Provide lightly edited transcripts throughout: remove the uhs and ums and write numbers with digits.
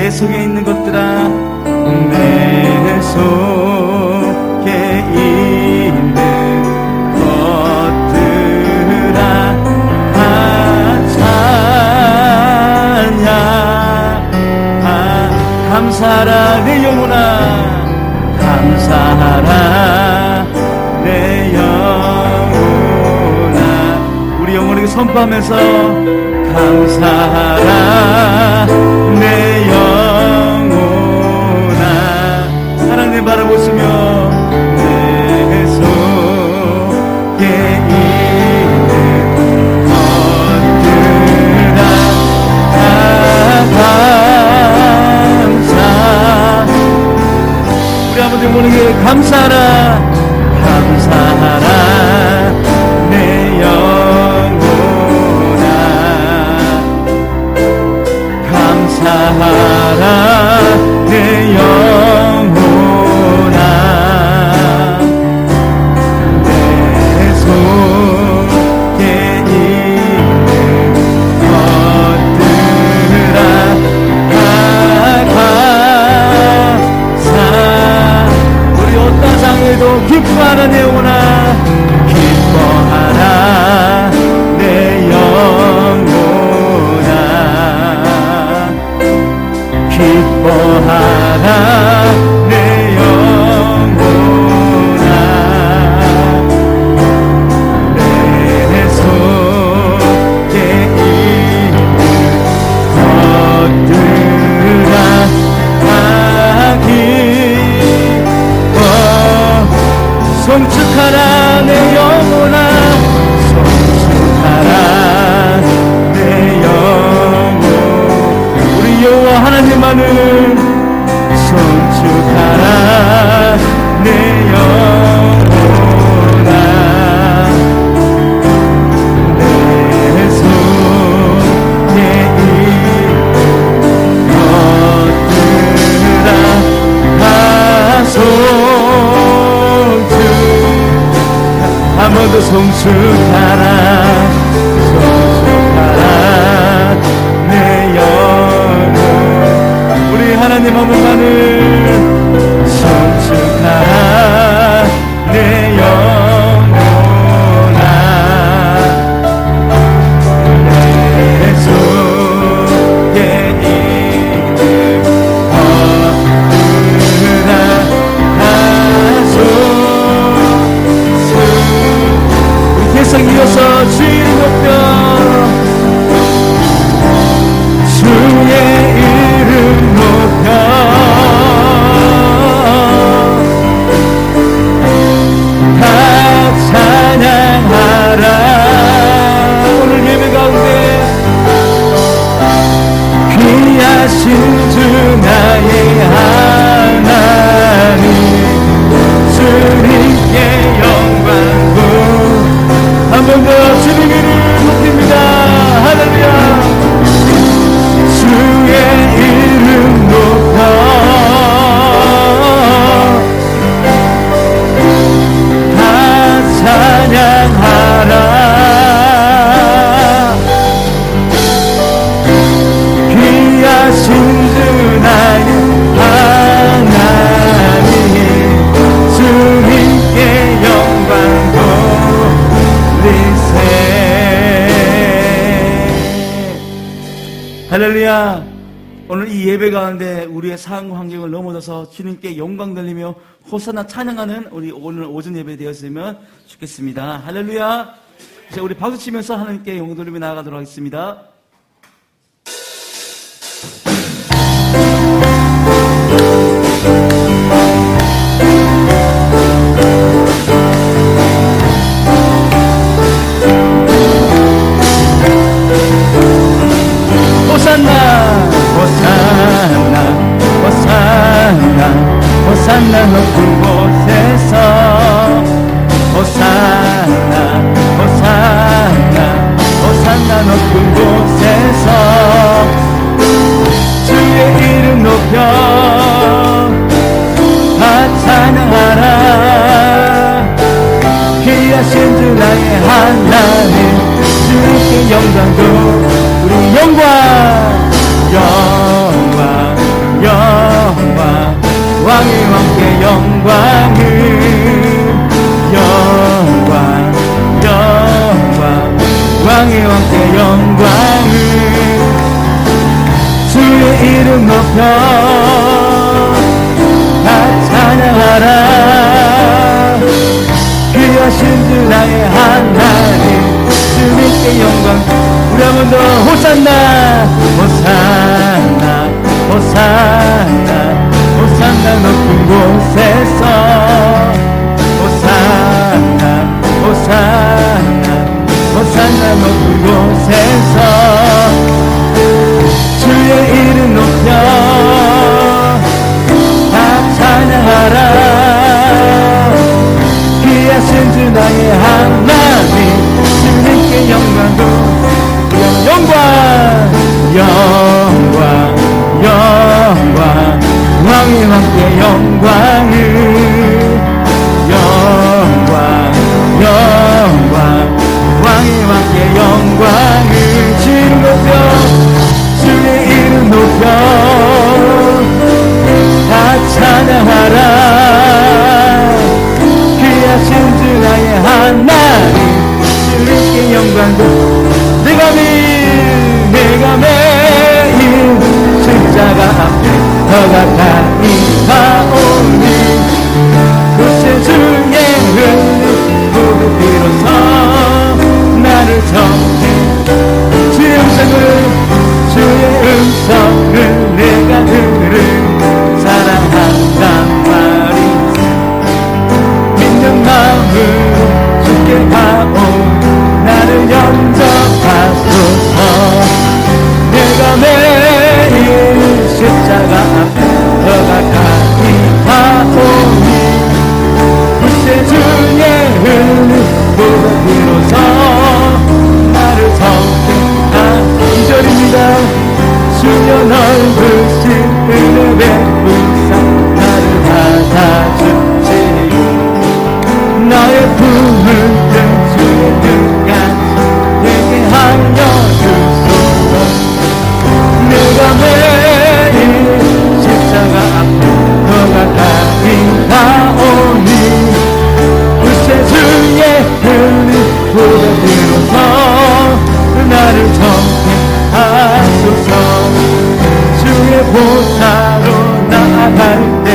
내 속에 있는 것들아, 내 속에 있는 것들아 다 찬양. 감사하라 내 영혼아, 감사하라 내 영혼아. 우리 영혼에게 선포하면서 감사하라 내 영혼아. 하나님 바라보시며 내 속에 있는 것들아 다 감사. 우리 아버지 영혼에게 감사하라, 감사하라 내 영혼아, 감사하라 내 영혼아. 내 속에 있는 것들아 다 감사. 우리 어떤 상황에도 기뻐하라 내 영혼아, 기뻐하라 내 영혼아, 기뻐하라 내 영혼아. 내 속에 있는 것들아 다 기뻐. 송축하라 내 영혼아, 송축하라 내 영혼. 우리 여호와 하나님만을 송축하라 내 영혼아. 내 속에 있는 것들아 다 송축. 한 번 더 송축하라, 송축하라 내 영혼. 우리 하나님 한 분만을 송축하라 내 영혼아. 내 속에 있는 것들아 다 송축. 우리 계속 이어서 주의 높여, 주의 이름 높여 다 찬양하라. 오늘 예배 가운데 귀하신 주 나의 하나님, 주님께 영광. 한 번 더 주님 이름 높입니다. 할렐루야. 주의 이름 높여 다 찬양하라. 귀하신 주 나의 하나님, 주님께 영광 돌리세. 할렐루야. 오늘 이 예배 가운데 우리의 삶 환경을 넘어져서 주님께 영광 돌리며 호산나 찬양하는 우리 오늘 오전 예배 되었으면 좋겠습니다. 할렐루야. 이제 우리 박수 치면서 하나님께 영광 돌리며 나아가도록 하겠습니다. 호산나 호산나 호산나 호산나 높은 곳에서, 호산나 호산나 호산나 높은 곳에서 주의 이름 높여 다 찬양하라. 귀하신 주 나의 하나님, 주께 영광도. 우리 영광 영광 이름 높여 다 찬양하라. 귀하신 주 나의 하나님, 주님께 영광. 우리 한 번 더 호산나 호산나 호산나 호산나 높은 곳에서 호산나 호산나 호산나 높은 곳에서 주의 이름 높여 다 찬양하라. 귀하신 주 나의 하나님, 주님께 영광. 영광 영광 영광 왕의 왕께 영광을. 영광 영광 왕의 왕께 영광을. 주님 높여 주의 이름 높여 다 찬양하라. 귀하신 주 나의 하나님, 주님께 영광. 내가 매일 십자가 앞에 더 가까이 가오니 그새 주의 흘린 무릎 비로소 나를 정해. 주의 음성을 내가 들을 사랑한단 말이 믿는 마음을 주께 가오. 나를 영접하소서. 내가 매일 십자가 앞에 더 가까이 가오니 그새 주의 흘린 무릎 비로소 나를 성행한. 2절입니다. 주여 넓으신 은혜 베푸사 나를 받아주시니 나의 품을 든 주의 눈까지 내게 알려주소서. 내가 매일 십자가 앞에 더 가까이 가오니 그새 주의 흘린 무릎 비로소 나를 정죄하소서. 주의 보좌로 나아갈 때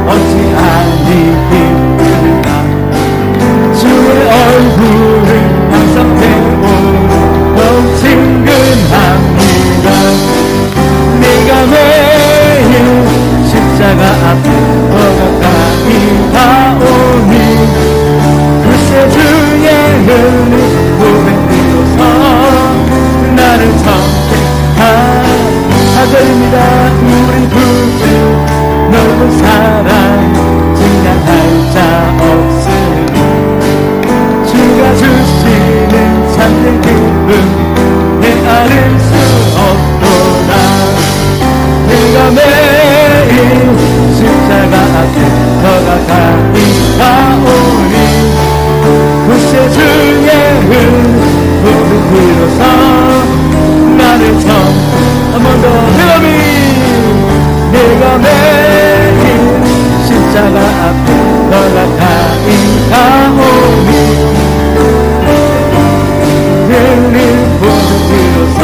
어찌하니 기쁘나. 주의 얼굴을 항상 배우고 더욱 친근합니다. 내가 매일 십자가 앞에 더 가까이 가오니 그새 주의 흘린 고백 비로소 나를 정죄하. 4절입니다. 우리 구주 넓은 사랑 증량할 자 없으니 주가 주시는 참된 기쁨 헤아릴 수 없도다. 내가 매일 십자가 앞에 더 가까이 가오니 그새 주의 흘린 무릎 비로소 나를 정. 한 번 더. 내가 매일 십자가 앞에 더 가까이 가오니 흘린 무릎 비로소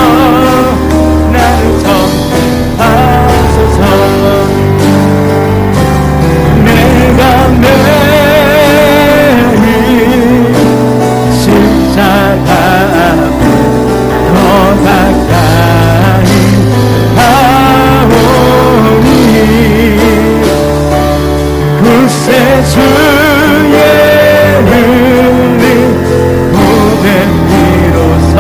나를 정하소서. 내가 매일 십자가 앞에 더 가까이 가오니 그새 주의 흘린 고백 비로소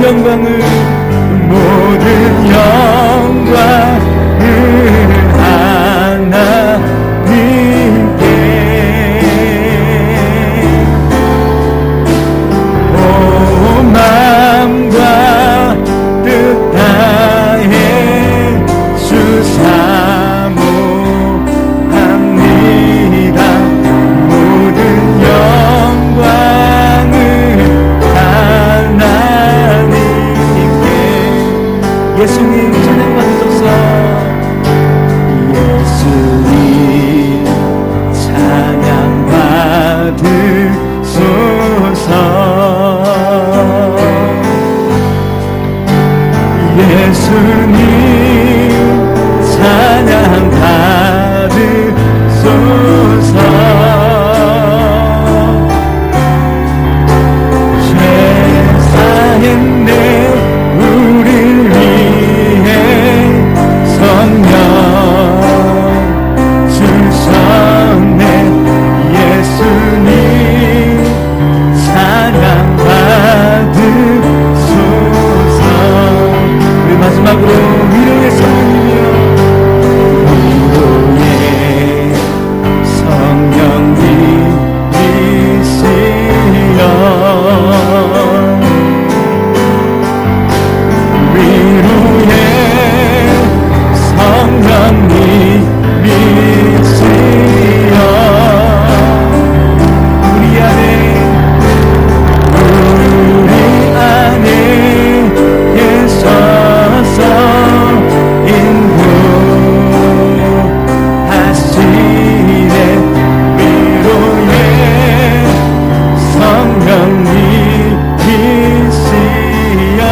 영광을 모든 영광을 하나님께 온 마음과 뜻 다해 주 사모합니다. 모든 영광을 하나님께. 예수님 찬양받으소서. 예수님 찬양받으소서. 예수님 찬양받으소서. 죄사했네 우릴 위해 성령 주셨네. 예수님 찬양받으소서. 우리 마지막으로 위로의 성령이여, 위로의 성령님이시여, 위로의 성령님이시여, 우리 안에 계셔서 인도하시네. 위로의 성령님이시여.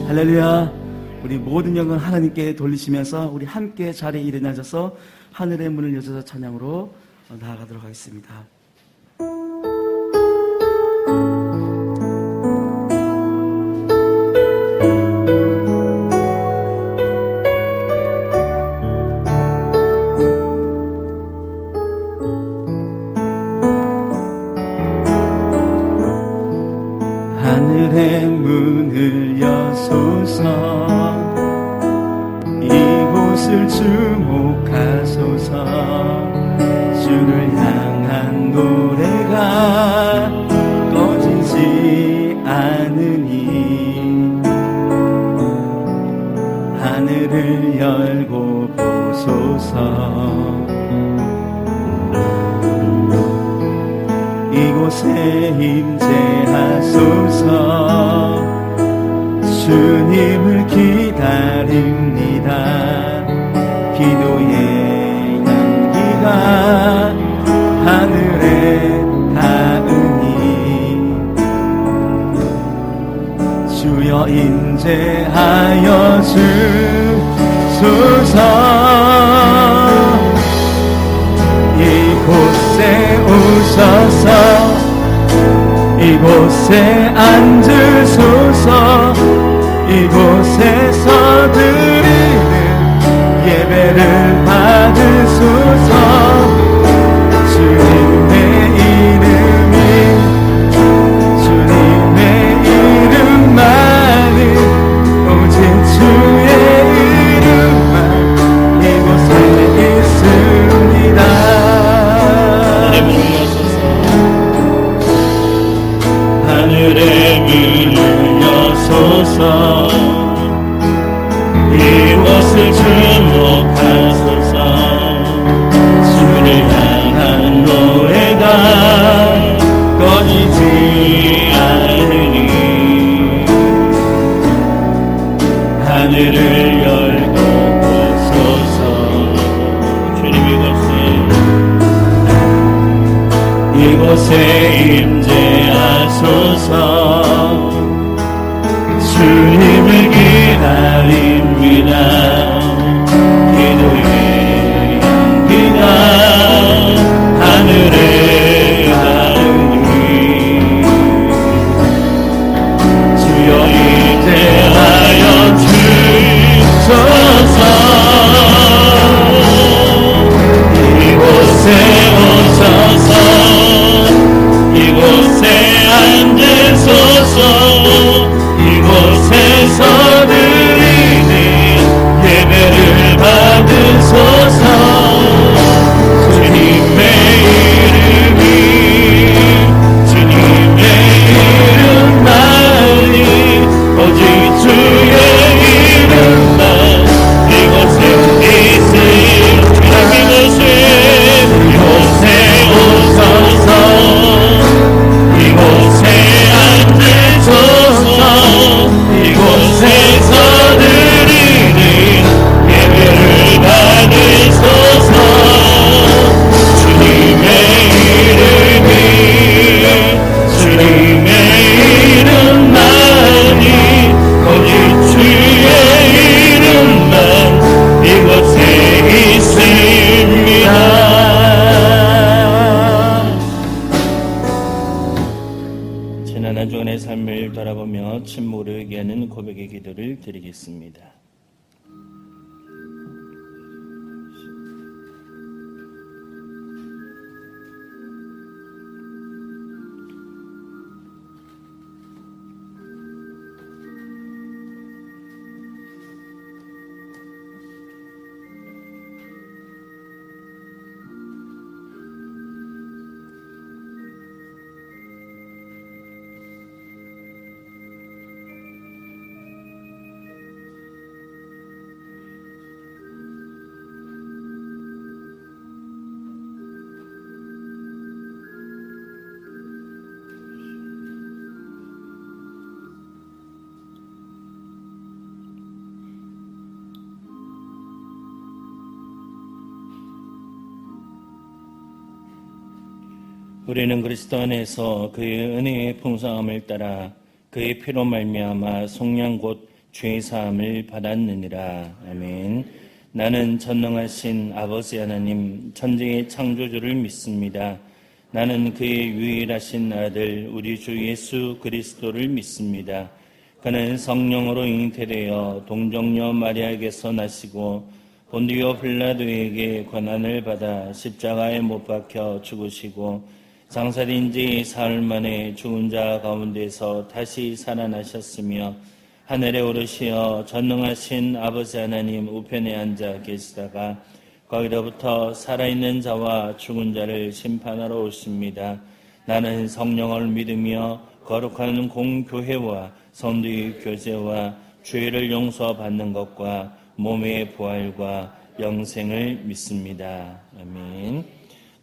할렐루야. 우리 모든 영광 하나님께 돌리시면서 우리 함께 자리에 일어나셔서 하늘의 문을 여셔서 찬양으로 나아가도록 하겠습니다. 하늘의 문을 여소서. 이곳을 주목하소서. 주를 향한 노래가 꺼지지 않으니 하늘을 열고 보소서. 이곳에 임재하소서. 주님을 기다립니다. 기도의 향기가 하늘에 닿으니 주여 임재하여 주소서. 이곳에 오셔서 이곳에 앉으소서. 이곳에서 드리는 예배를 받으소서. 주님의 이름이 주님의 이름만은 오직 주의 이름만 이곳에 있습니다. 하늘의 문을 여소서. 이곳을 주목하소서. 주를 향한 노래가 꺼지지 않으니 하늘을 열고 보소서. 주님 이곳에 임재하소서. 주님을 기다립니다. 기도의 향기가 하늘에 닿으니 주여 임재하여 주소서. 이곳에 오셔서 이곳에 한 주간의 삶을 돌아보며 침묵을 얘기하는 고백의 기도를 드리겠습니다. 우리는 그리스도 안에서 그의 은혜의 풍성함을 따라 그의 피로 말미암아 속량 곧 죄 사함을 받았느니라. 아멘. 나는 전능하신 아버지 하나님 천지의 창조주를 믿습니다. 나는 그의 유일하신 아들 우리 주 예수 그리스도를 믿습니다. 그는 성령으로 잉태되어 동정녀 마리아에게서 나시고 본디오 빌라도에게 고난을 받아 십자가에 못 박혀 죽으시고 장사된 지 사흘 만에 죽은 자 가운데서 다시 살아나셨으며 하늘에 오르시어 전능하신 아버지 하나님 우편에 앉아 계시다가 거기로부터 살아있는 자와 죽은 자를 심판하러 오십니다. 나는 성령을 믿으며 거룩한 공교회와 성도의 교제와 죄를 용서받는 것과 몸의 부활과 영생을 믿습니다. 아멘.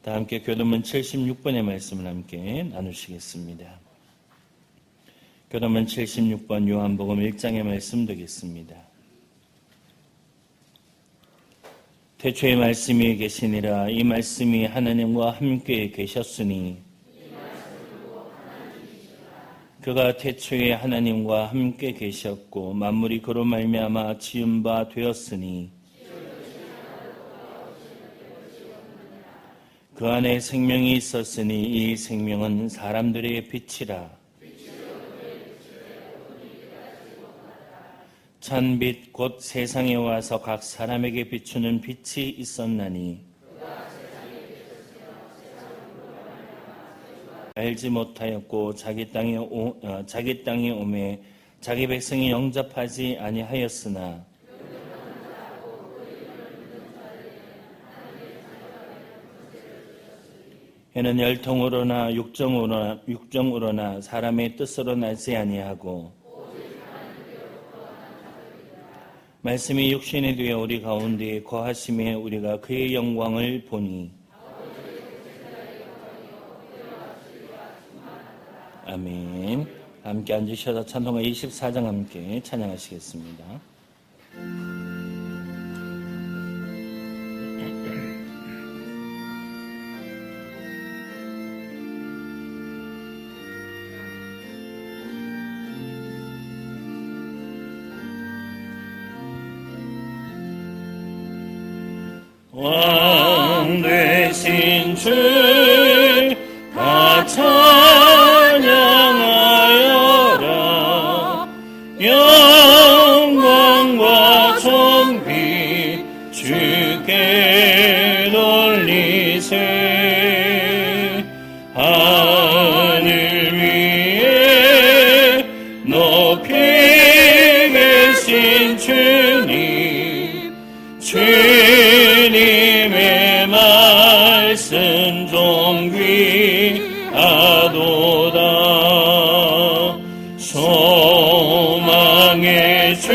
다 함께 교도문 76번의 말씀을 함께 나누시겠습니다. 교도문 76번 요한복음 1장의 말씀 되겠습니다. 태초에 말씀이 계시니라. 이 말씀이 하나님과 함께 계셨으니 그가 태초에 하나님과 함께 계셨고 만물이 그로 말미암아 지은 바 되었으니 그 안에 생명이 있었으니 이 생명은 사람들의 빛이라. 찬빛 곧 세상에 와서 각 사람에게 비추는 빛이 있었나니 알지 못하였고 자기 땅에 오매 자기 백성이 영접하지 아니하였으나 이는 혈통으로나 육정으로나 사람의 뜻으로 나지 아니하고 말씀이 육신이 되어 우리 가운데 거하심에 우리가 그의 영광을 보니 아멘. 함께 앉으셔서 찬송가 24장 함께 찬양하시겠습니다. 왕 되신 주 다 찬양하여라. 영광과 존귀 주께 돌리세. 하늘 위에 높이 계신 주님 주님의 말씀 존귀하도다. 소망의 주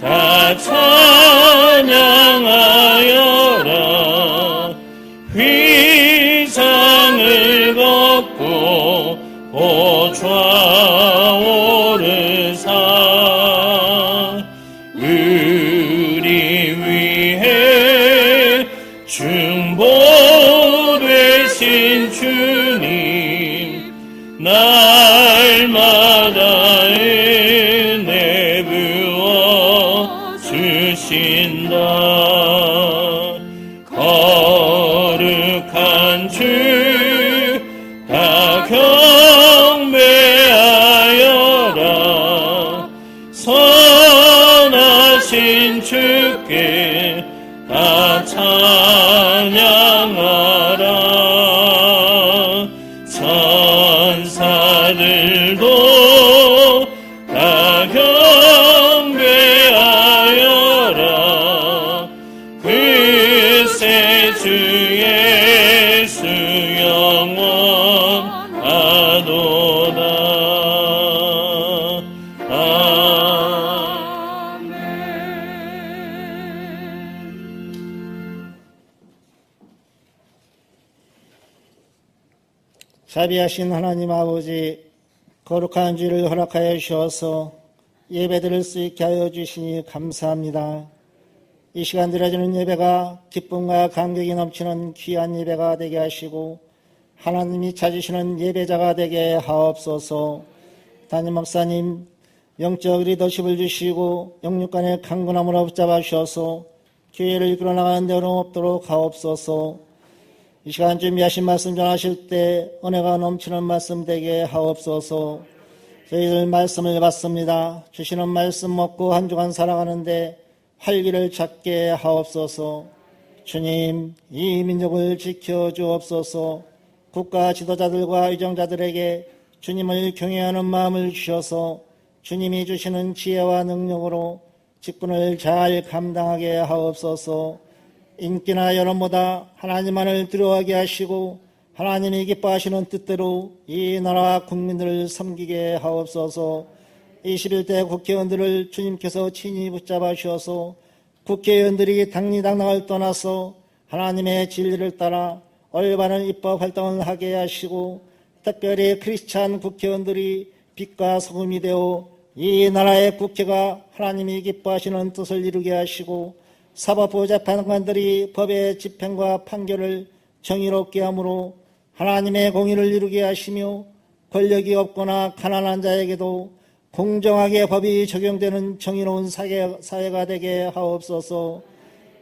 다 찬양하여라. 휘장을 걷고 보좌 오르사 우리 위해 중보되신 주님 날마다 은혜 부어 주신다. 거룩한 주 다 경배 천사들도 다 경배하여라. 글쎄 주 예수 영원하도다. 자비하신 하나님 아버지, 거룩한 주를 허락하여 주셔서 예배드릴 수 있게 하여 주시니 감사합니다. 이 시간 드려지는 예배가 기쁨과 감격이 넘치는 귀한 예배가 되게 하시고 하나님이 찾으시는 예배자가 되게 하옵소서. 담임 목사님 영적 리더십을 주시고 영육간의 강건함으로 붙잡아 주셔서 교회를 이끌어 나가는 데 어려움 없도록 하옵소서. 이 시간 준비하신 말씀 전하실 때 은혜가 넘치는 말씀 되게 하옵소서. 저희들 말씀을 받습니다. 주시는 말씀 먹고 한 주간 살아가는데 활기를 찾게 하옵소서. 주님, 이 민족을 지켜주옵소서. 국가 지도자들과 의정자들에게 주님을 경외하는 마음을 주셔서 주님이 주시는 지혜와 능력으로 직분을 잘 감당하게 하옵소서. 인기나 여론보다 하나님만을 두려워하게 하시고 하나님이 기뻐하시는 뜻대로 이 나라와 국민들을 섬기게 하옵소서. 21대 국회의원들을 주님께서 친히 붙잡아 주셔서 국회의원들이 당리당당을 떠나서 하나님의 진리를 따라 올바른 입법 활동을 하게 하시고 특별히 크리스찬 국회의원들이 빛과 소금이 되어 이 나라의 국회가 하나님이 기뻐하시는 뜻을 이루게 하시고 사법부 재판관들이 법의 집행과 판결을 정의롭게 함으로 하나님의 공의를 이루게 하시며 권력이 없거나 가난한 자에게도 공정하게 법이 적용되는 정의로운 사회가 되게 하옵소서.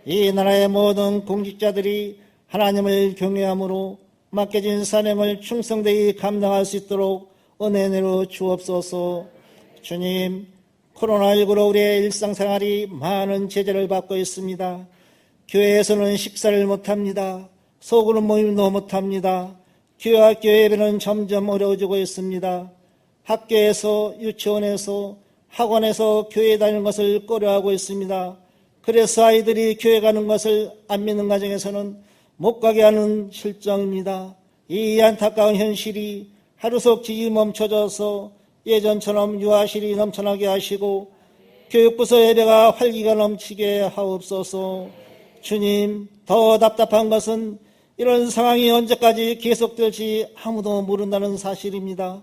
이 나라의 모든 공직자들이 하나님을 경외함으로 맡겨진 사명을 충성되이 감당할 수 있도록 은혜 내려 주옵소서. 주님, 코로나19로 우리의 일상생활이 많은 제재를 받고 있습니다. 교회에서는 식사를 못합니다. 소그룹 모임도 못합니다. 교회학교 예배는 점점 어려워지고 있습니다. 학교에서, 유치원에서, 학원에서 교회 다니는 것을 꺼려하고 있습니다. 그래서 아이들이 교회 가는 것을 안 믿는 가정에서는 못 가게 하는 실정입니다. 이 안타까운 현실이 하루속히 멈춰져서 예전처럼 유아실이 넘쳐나게 하시고 교육부서 예배가 활기가 넘치게 하옵소서. 주님, 더 답답한 것은 이런 상황이 언제까지 계속될지 아무도 모른다는 사실입니다.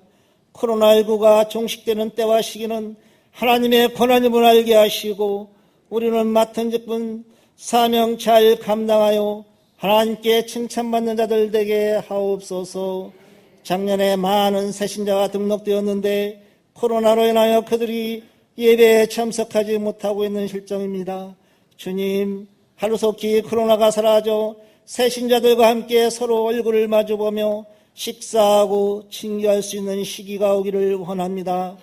코로나19가 종식되는 때와 시기는 하나님의 권한임을 알게 하시고 우리는 맡은 직분 사명 잘 감당하여 하나님께 칭찬받는 자들 되게 하옵소서. 작년에 많은 새신자가 등록되었는데 코로나로 인하여 그들이 예배에 참석하지 못하고 있는 실정입니다. 주님, 하루속히 코로나가 사라져 새신자들과 함께 서로 얼굴을 마주보며 식사하고 친교할 수 있는 시기가 오기를 원합니다.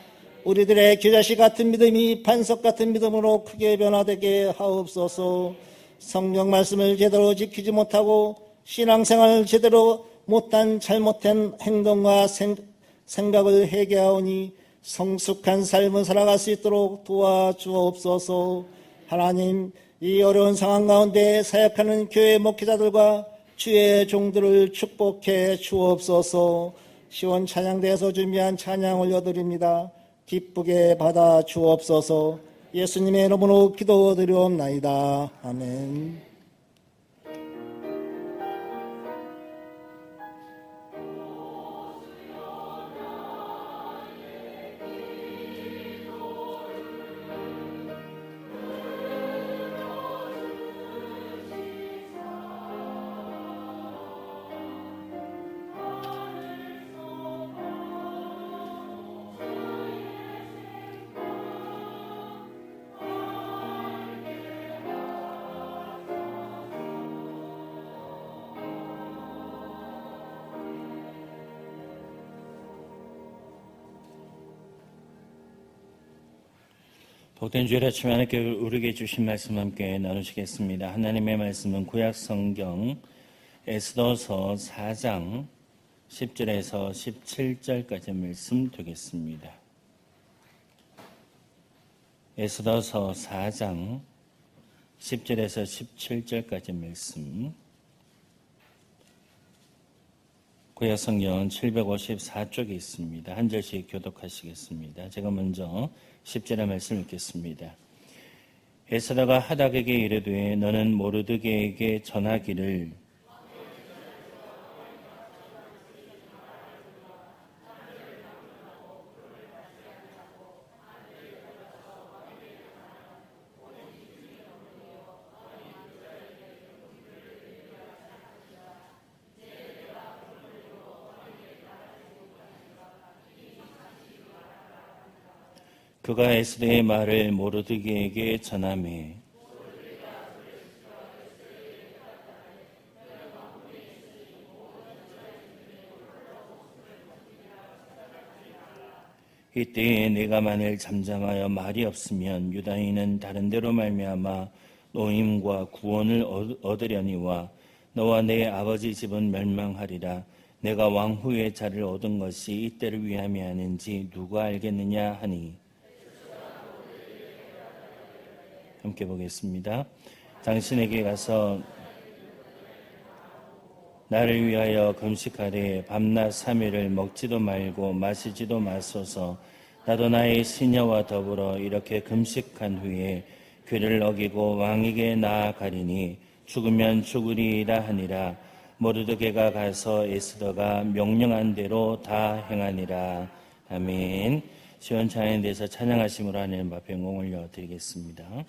우리들의 겨자씨 같은 믿음이 반석 같은 믿음으로 크게 변화되게 하옵소서. 성경 말씀을 제대로 지키지 못하고 신앙생활을 제대로 못한 잘못된 행동과 생각을 회개하오니 성숙한 삶을 살아갈 수 있도록 도와주옵소서. 하나님, 이 어려운 상황 가운데 사역하는 교회 목회자들과 주의 종들을 축복해 주옵소서. 시원 찬양대에서 준비한 찬양 올려드립니다. 기쁘게 받아 주옵소서. 예수님의 이름으로 기도드리옵나이다. 아멘. 복된 주일 아침 하나님께 우리에게 주신 말씀 함께 나누시겠습니다. 하나님의 말씀은 구약 성경 에스더서 4장 10절에서 17절까지 말씀 되겠습니다. 에스더서 4장 10절에서 17절까지 말씀. 구약 성경 754쪽에 있습니다. 한 절씩 교독하시겠습니다. 제가 먼저 10절의 말씀 읽겠습니다. 에스더가 하닥에게 이르되 너는 모르드게에게 전하기를 그가 에스더의 말을 모르드게에게 전하매 이때에 내가 만일 잠잠하여 말이 없으면 유다인은 다른 데로 말미암아 노임과 구원을 얻으려니와 너와 내 아버지 집은 멸망하리라. 내가 왕후의 자를 얻은 것이 이때를 위함이 아닌지 누가 알겠느냐 하니 함께 보겠습니다. 당신에게 가서 나를 위하여 금식하되 밤낮 3일을 먹지도 말고 마시지도 마소서. 나도 나의 시녀와 더불어 이렇게 금식한 후에 규를 어기고 왕에게 나아가리니 죽으면 죽으리이다 하니라. 모르드게가 가서 에스더가 명령한 대로 다 행하니라. 아멘. 시원찬양에 대해서 찬양하심으로 하나님 앞에 영광 올려드리겠습니다.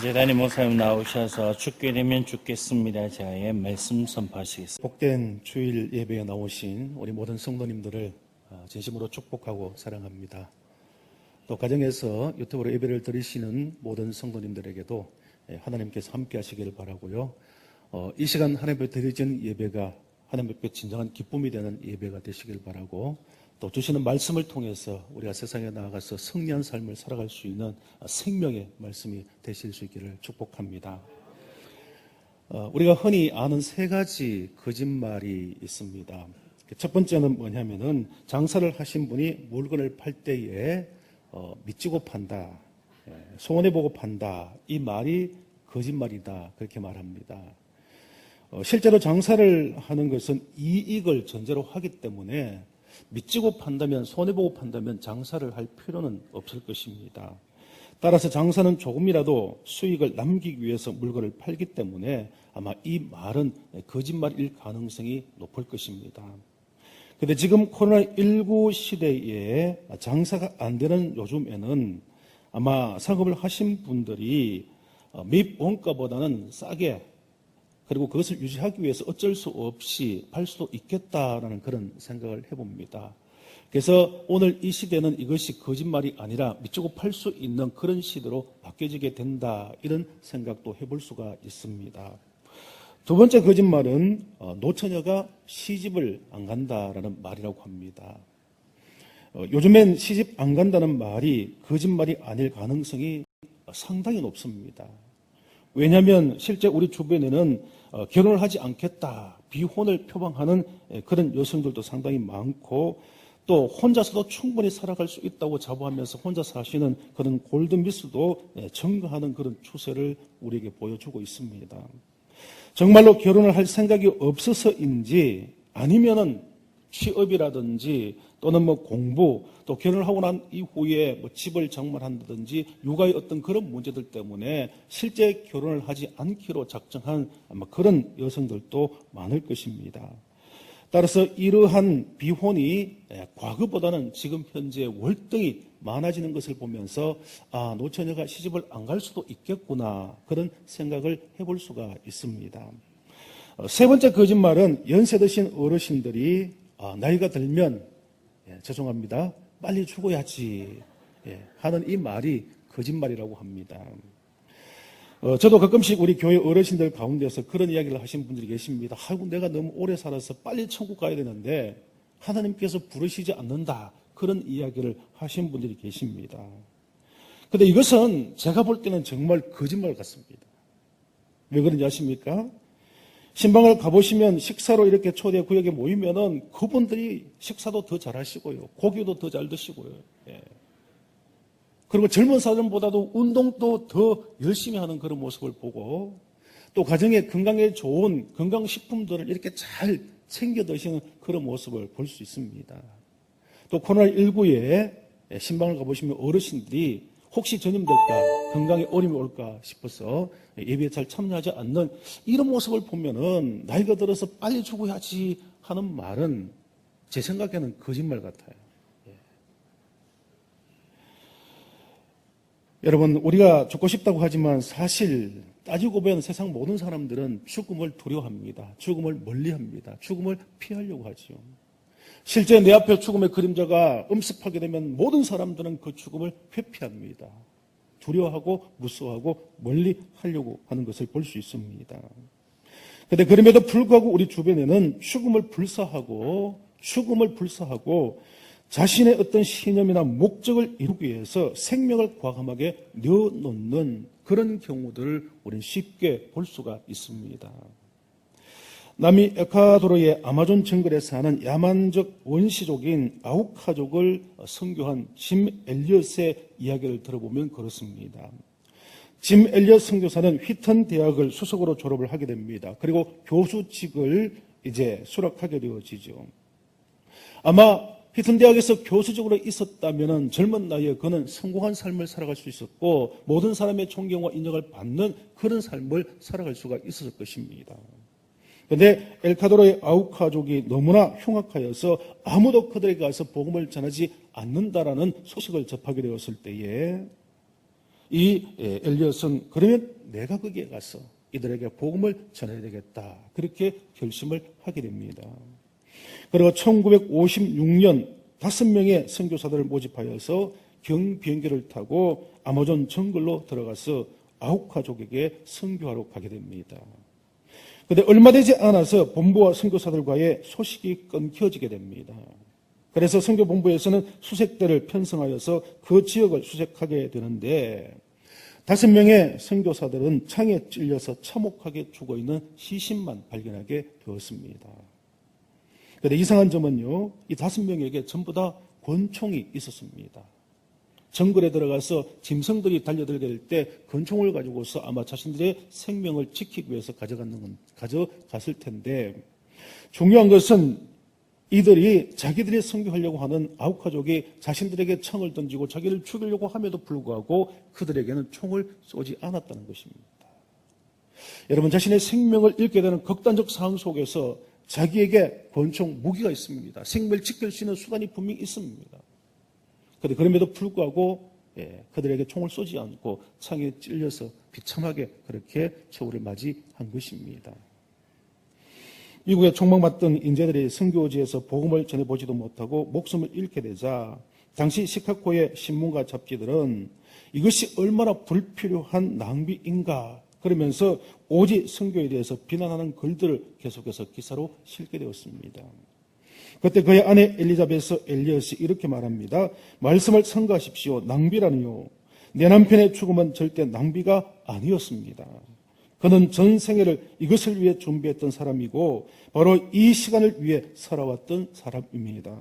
이제 담임 목사님 나오셔서 죽게 되면 죽겠습니다. 자의 말씀 선포하시겠습니다. 복된 주일 예배에 나오신 우리 모든 성도님들을 진심으로 축복하고 사랑합니다. 또 가정에서 유튜브로 예배를 드리시는 모든 성도님들에게도 하나님께서 함께 하시기를 바라고요. 이 시간 하나님 앞에 드려진 예배가 하나님 앞에 진정한 기쁨이 되는 예배가 되시길 바라고, 또 주시는 말씀을 통해서 우리가 세상에 나아가서 승리한 삶을 살아갈 수 있는 생명의 말씀이 되실 수 있기를 축복합니다. 우리가 흔히 아는 세 가지 거짓말이 있습니다. 첫 번째는 뭐냐면은 장사를 하신 분이 물건을 팔 때에 미치고 판다, 손해보고 판다, 이 말이 거짓말이다, 그렇게 말합니다. 실제로 장사를 하는 것은 이익을 전제로 하기 때문에 미치고 판다면, 손해보고 판다면 장사를 할 필요는 없을 것입니다. 따라서 장사는 조금이라도 수익을 남기기 위해서 물건을 팔기 때문에 아마 이 말은 거짓말일 가능성이 높을 것입니다. 그런데 지금 코로나19 시대에 장사가 안 되는 요즘에는 아마 상업을 하신 분들이 매입 원가보다는 싸게, 그리고 그것을 유지하기 위해서 어쩔 수 없이 팔 수도 있겠다라는 그런 생각을 해봅니다. 그래서 오늘 이 시대는 이것이 거짓말이 아니라 미치고 팔 수 있는 그런 시대로 바뀌어지게 된다, 이런 생각도 해볼 수가 있습니다. 두 번째 거짓말은 노처녀가 시집을 안 간다라는 말이라고 합니다. 요즘엔 시집 안 간다는 말이 거짓말이 아닐 가능성이 상당히 높습니다. 왜냐하면 실제 우리 주변에는 결혼을 하지 않겠다, 비혼을 표방하는 그런 여성들도 상당히 많고, 또 혼자서도 충분히 살아갈 수 있다고 자부하면서 혼자 사시는 그런 골든미스도 증가하는 그런 추세를 우리에게 보여주고 있습니다. 정말로 결혼을 할 생각이 없어서인지, 아니면은 취업이라든지 또는 공부, 또 결혼을 하고 난 이후에 집을 장만한다든지 육아의 어떤 그런 문제들 때문에 실제 결혼을 하지 않기로 작정한 아마 그런 여성들도 많을 것입니다. 따라서 이러한 비혼이 과거보다는 지금 현재 월등히 많아지는 것을 보면서 노처녀가 시집을 안 갈 수도 있겠구나, 그런 생각을 해볼 수가 있습니다. 세 번째 거짓말은 연세 드신 어르신들이 나이가 들면 죄송합니다, 빨리 죽어야지 하는 이 말이 거짓말이라고 합니다. 저도 가끔씩 우리 교회 어르신들 가운데서 그런 이야기를 하신 분들이 계십니다. 아이고, 내가 너무 오래 살아서 빨리 천국 가야 되는데 하나님께서 부르시지 않는다, 그런 이야기를 하신 분들이 계십니다. 그런데 이것은 제가 볼 때는 정말 거짓말 같습니다. 왜 그런지 아십니까? 신방을 가보시면 식사로 이렇게 초대 구역에 모이면은 그분들이 식사도 더 잘하시고요, 고기도 더 잘 드시고요, 그리고 젊은 사람보다도 운동도 더 열심히 하는 그런 모습을 보고, 또 가정에 건강에 좋은 건강식품들을 이렇게 잘 챙겨 드시는 그런 모습을 볼 수 있습니다. 또 코로나19에 신방을 가보시면 어르신들이 혹시 전염될까, 건강에 어려움이 올까 싶어서 예배에 잘 참여하지 않는 이런 모습을 보면은 나이가 들어서 빨리 죽어야지 하는 말은 제 생각에는 거짓말 같아요. 여러분, 우리가 죽고 싶다고 하지만 사실 따지고 보면 세상 모든 사람들은 죽음을 두려워합니다. 죽음을 멀리합니다. 죽음을 피하려고 하죠. 실제 내 앞에 죽음의 그림자가 엄습하게 되면 모든 사람들은 그 죽음을 회피합니다. 두려워하고 무서워하고 멀리 하려고 하는 것을 볼 수 있습니다. 그런데 그럼에도 불구하고 우리 주변에는 죽음을 불사하고 자신의 어떤 신념이나 목적을 이루기 위해서 생명을 과감하게 내어놓는 그런 경우들을 우리는 쉽게 볼 수가 있습니다. 남미 에콰도르의 아마존 정글에 사는 야만적 원시족인 아우카족을 선교한 짐 엘리엇의 이야기를 들어보면 그렇습니다. 짐 엘리엇 선교사는 휘턴 대학을 수석으로 졸업을 하게 됩니다. 그리고 교수직을 이제 수락하게 되어지죠. 아마 휘턴 대학에서 교수직으로 있었다면 젊은 나이에 그는 성공한 삶을 살아갈 수 있었고 모든 사람의 존경과 인정을 받는 그런 삶을 살아갈 수가 있었을 것입니다. 그런데 엘카도르의 아우카족이 너무나 흉악하여서 아무도 그들에게 가서 복음을 전하지 않는다라는 소식을 접하게 되었을 때에 이 엘리엇은 그러면 내가 거기에 가서 이들에게 복음을 전해야 되겠다. 그렇게 결심을 하게 됩니다. 그리고 1956년 5명의 선교사들을 모집하여서 경비행기를 타고 아마존 정글로 들어가서 아우카족에게 선교하러 가게 됩니다. 그런데 얼마 되지 않아서 본부와 선교사들과의 소식이 끊겨지게 됩니다. 그래서 선교본부에서는 수색대를 편성하여서 그 지역을 수색하게 되는데 5명의 선교사들은 창에 찔려서 참혹하게 죽어있는 시신만 발견하게 되었습니다. 그런데 이상한 점은요, 이 5명에게 전부 다 권총이 있었습니다. 정글에 들어가서 짐승들이 달려들게 될 때 권총을 가지고서 아마 자신들의 생명을 지키기 위해서 가져갔을 텐데, 중요한 것은 이들이 자기들이 선교하려고 하는 아우카족이 자신들에게 총을 던지고 자기를 죽이려고 함에도 불구하고 그들에게는 총을 쏘지 않았다는 것입니다. 여러분, 자신의 생명을 잃게 되는 극단적 상황 속에서 자기에게 권총, 무기가 있습니다. 생명을 지킬 수 있는 수단이 분명히 있습니다. 그런데 그럼에도 불구하고 그들에게 총을 쏘지 않고 창에 찔려서 비참하게 그렇게 처우를 맞이한 것입니다. 미국에 총망받던 인재들이 선교지에서 복음을 전해보지도 못하고 목숨을 잃게 되자 당시 시카고의 신문과 잡지들은 이것이 얼마나 불필요한 낭비인가 그러면서 오직 선교에 대해서 비난하는 글들을 계속해서 기사로 실게 되었습니다. 그때 그의 아내 엘리자베스 엘리엇이 이렇게 말합니다. 말씀을 삼가하십시오. 낭비라니요. 내 남편의 죽음은 절대 낭비가 아니었습니다. 그는 전 생애를 이것을 위해 준비했던 사람이고 바로 이 시간을 위해 살아왔던 사람입니다.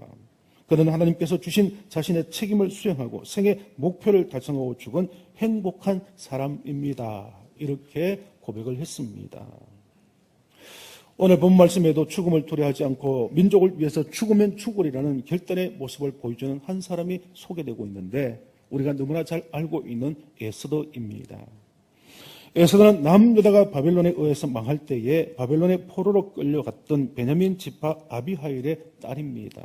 그는 하나님께서 주신 자신의 책임을 수행하고 생애 목표를 달성하고 죽은 행복한 사람입니다. 이렇게 고백을 했습니다. 오늘 본 말씀에도 죽음을 두려워하지 않고 민족을 위해서 죽으면 죽으리라는 결단의 모습을 보여주는 한 사람이 소개되고 있는데 우리가 너무나 잘 알고 있는 에스더입니다. 에스더는 남유다가 바벨론에 의해서 망할 때에 바벨론의 포로로 끌려갔던 베냐민 지파 아비하일의 딸입니다.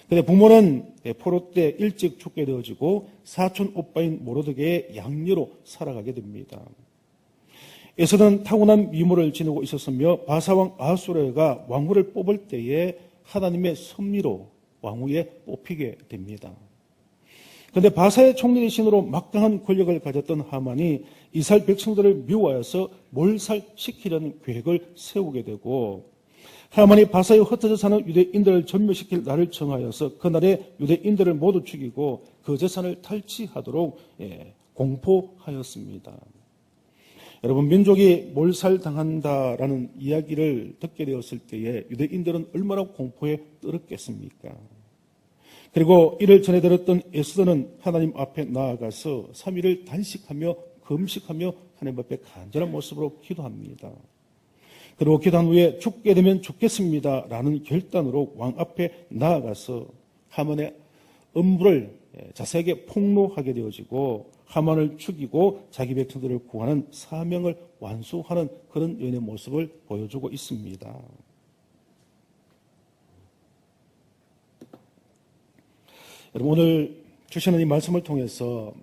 그런데 부모는 포로 때 일찍 죽게 되어지고 사촌 오빠인 모르드게의 양녀로 살아가게 됩니다. 에스더는 타고난 미모를 지니고 있었으며 바사왕 아하수에가 왕후를 뽑을 때에 하나님의 섭리로 왕후에 뽑히게 됩니다. 그런데 바사의 총리이신으로 막강한 권력을 가졌던 하만이 이스라엘 백성들을 미워하여서 몰살시키려는 계획을 세우게 되고 하만이 바사에 흩어져 사는 유대인들을 전멸시킬 날을 정하여서 그날에 유대인들을 모두 죽이고 그 재산을 탈취하도록 공포하였습니다. 여러분, 민족이 몰살당한다라는 이야기를 듣게 되었을 때에 유대인들은 얼마나 공포에 떨었겠습니까? 그리고 이를 전해 들었던 에스더는 하나님 앞에 나아가서 3일을 단식하며 금식하며 하나님 앞에 간절한 모습으로 기도합니다. 그리고 기도한 후에 죽게 되면 죽겠습니다 라는 결단으로 왕 앞에 나아가서 하만의 음부를 자세하게 폭로하게 되어지고 하만을 죽이고 자기 백성들을 구하는 사명을 완수하는 그런 연의 모습을 보여주고 있습니다. 여러분, 오늘 주시는 이 말씀을 통해서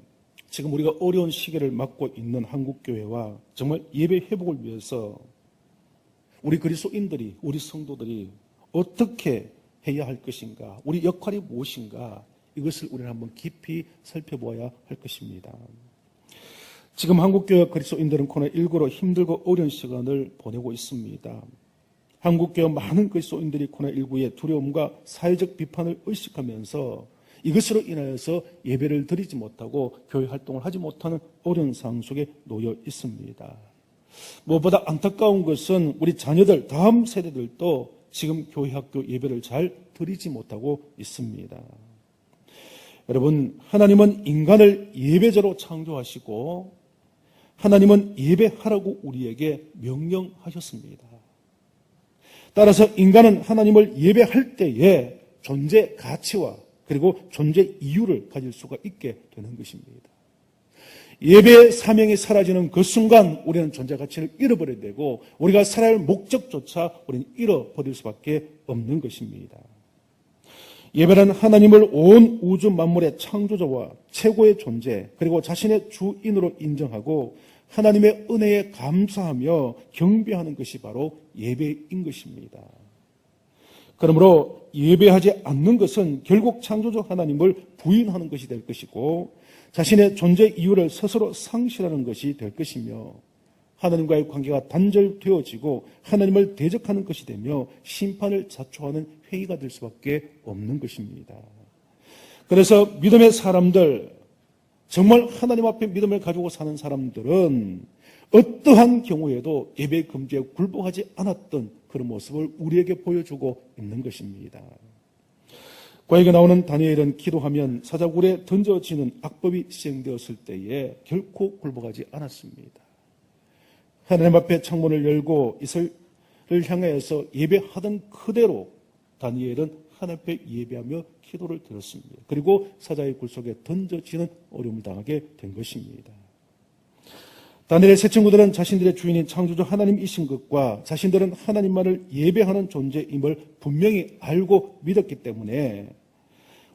지금 우리가 어려운 시기를 맞고 있는 한국교회와 정말 예배 회복을 위해서 우리 그리스도인들이, 우리 성도들이 어떻게 해야 할 것인가, 우리 역할이 무엇인가, 이것을 우리는 한번 깊이 살펴보아야 할 것입니다. 지금 한국교회 그리스도인들은 코로나19로 힘들고 어려운 시간을 보내고 있습니다. 한국교회 많은 그리스도인들이 코로나19의 두려움과 사회적 비판을 의식하면서 이것으로 인하여서 예배를 드리지 못하고 교회 활동을 하지 못하는 어려운 상황 속에 놓여 있습니다. 무엇보다 안타까운 것은 우리 자녀들, 다음 세대들도 지금 교회 학교 예배를 잘 드리지 못하고 있습니다. 여러분, 하나님은 인간을 예배자로 창조하시고 하나님은 예배하라고 우리에게 명령하셨습니다. 따라서 인간은 하나님을 예배할 때에 존재 가치와 그리고 존재 이유를 가질 수가 있게 되는 것입니다. 예배의 사명이 사라지는 그 순간 우리는 존재 가치를 잃어버리게 되고 우리가 살아야 할 목적조차 우리는 잃어버릴 수밖에 없는 것입니다. 예배는 하나님을 온 우주 만물의 창조자와 최고의 존재, 그리고 자신의 주인으로 인정하고 하나님의 은혜에 감사하며 경배하는 것이 바로 예배인 것입니다. 그러므로 예배하지 않는 것은 결국 창조주 하나님을 부인하는 것이 될 것이고 자신의 존재 이유를 스스로 상실하는 것이 될 것이며 하나님과의 관계가 단절되어지고 하나님을 대적하는 것이 되며 심판을 자초하는 회의가 될 수밖에 없는 것입니다. 그래서 믿음의 사람들, 정말 하나님 앞에 믿음을 가지고 사는 사람들은 어떠한 경우에도 예배 금지에 굴복하지 않았던 그런 모습을 우리에게 보여주고 있는 것입니다. 구약에 나오는 다니엘은 기도하면 사자굴에 던져지는 악법이 시행되었을 때에 결코 굴복하지 않았습니다. 하나님 앞에 창문을 열고 이스라엘을 향하여서 예배하던 그대로 다니엘은 하나님 앞에 예배하며 기도를 드렸습니다. 그리고 사자의 굴 속에 던져지는 어려움을 당하게 된 것입니다. 다니엘의 세 친구들은 자신들의 주인인 창조주 하나님이신 것과 자신들은 하나님만을 예배하는 존재임을 분명히 알고 믿었기 때문에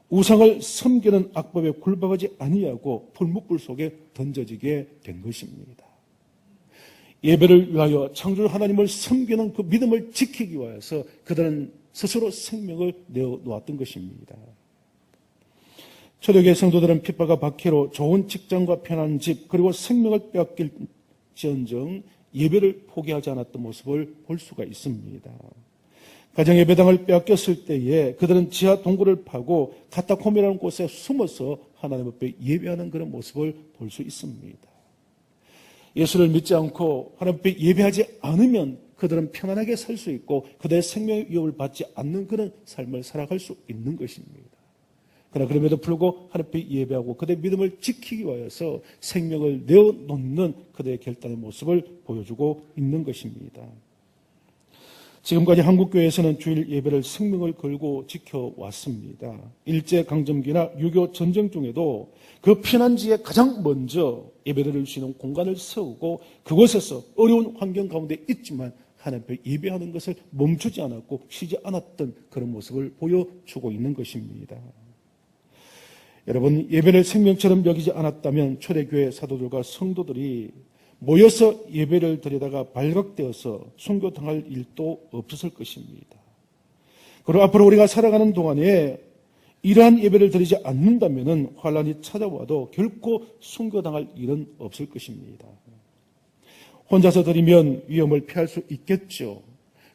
우상을 섬기는 악법에 굴복하지 아니하고 풀무불 속에 던져지게 된 것입니다. 예배를 위하여 창조주 하나님을 섬기는 그 믿음을 지키기 위해서 그들은 스스로 생명을 내어놓았던 것입니다. 초대교회 성도들은 핍박과 박해로 좋은 직장과 편한 집 그리고 생명을 빼앗길지언정 예배를 포기하지 않았던 모습을 볼 수가 있습니다. 가정 예배당을 빼앗겼을 때에 그들은 지하 동굴을 파고 카타콤이라는 곳에 숨어서 하나님 앞에 예배하는 그런 모습을 볼 수 있습니다. 예수를 믿지 않고 하나님 앞에 예배하지 않으면 그들은 편안하게 살 수 있고 그들의 생명의 위협을 받지 않는 그런 삶을 살아갈 수 있는 것입니다. 그러나 그럼에도 불구하고 하나님 앞에 예배하고 그들의 믿음을 지키기 위해서 생명을 내어놓는 그들의 결단의 모습을 보여주고 있는 것입니다. 지금까지 한국교회에서는 주일 예배를 생명을 걸고 지켜왔습니다. 일제강점기나 6.25 전쟁 중에도 그 피난지에 가장 먼저 예배를 드릴 수 있는 공간을 세우고 그곳에서 어려운 환경 가운데 있지만 하나님 앞에 예배하는 것을 멈추지 않았고 쉬지 않았던 그런 모습을 보여주고 있는 것입니다. 여러분, 예배를 생명처럼 여기지 않았다면 초대교회 사도들과 성도들이 모여서 예배를 드리다가 발각되어서 순교당할 일도 없었을 것입니다. 그리고 앞으로 우리가 살아가는 동안에 이러한 예배를 드리지 않는다면 환란이 찾아와도 결코 순교당할 일은 없을 것입니다. 혼자서 드리면 위험을 피할 수 있겠죠.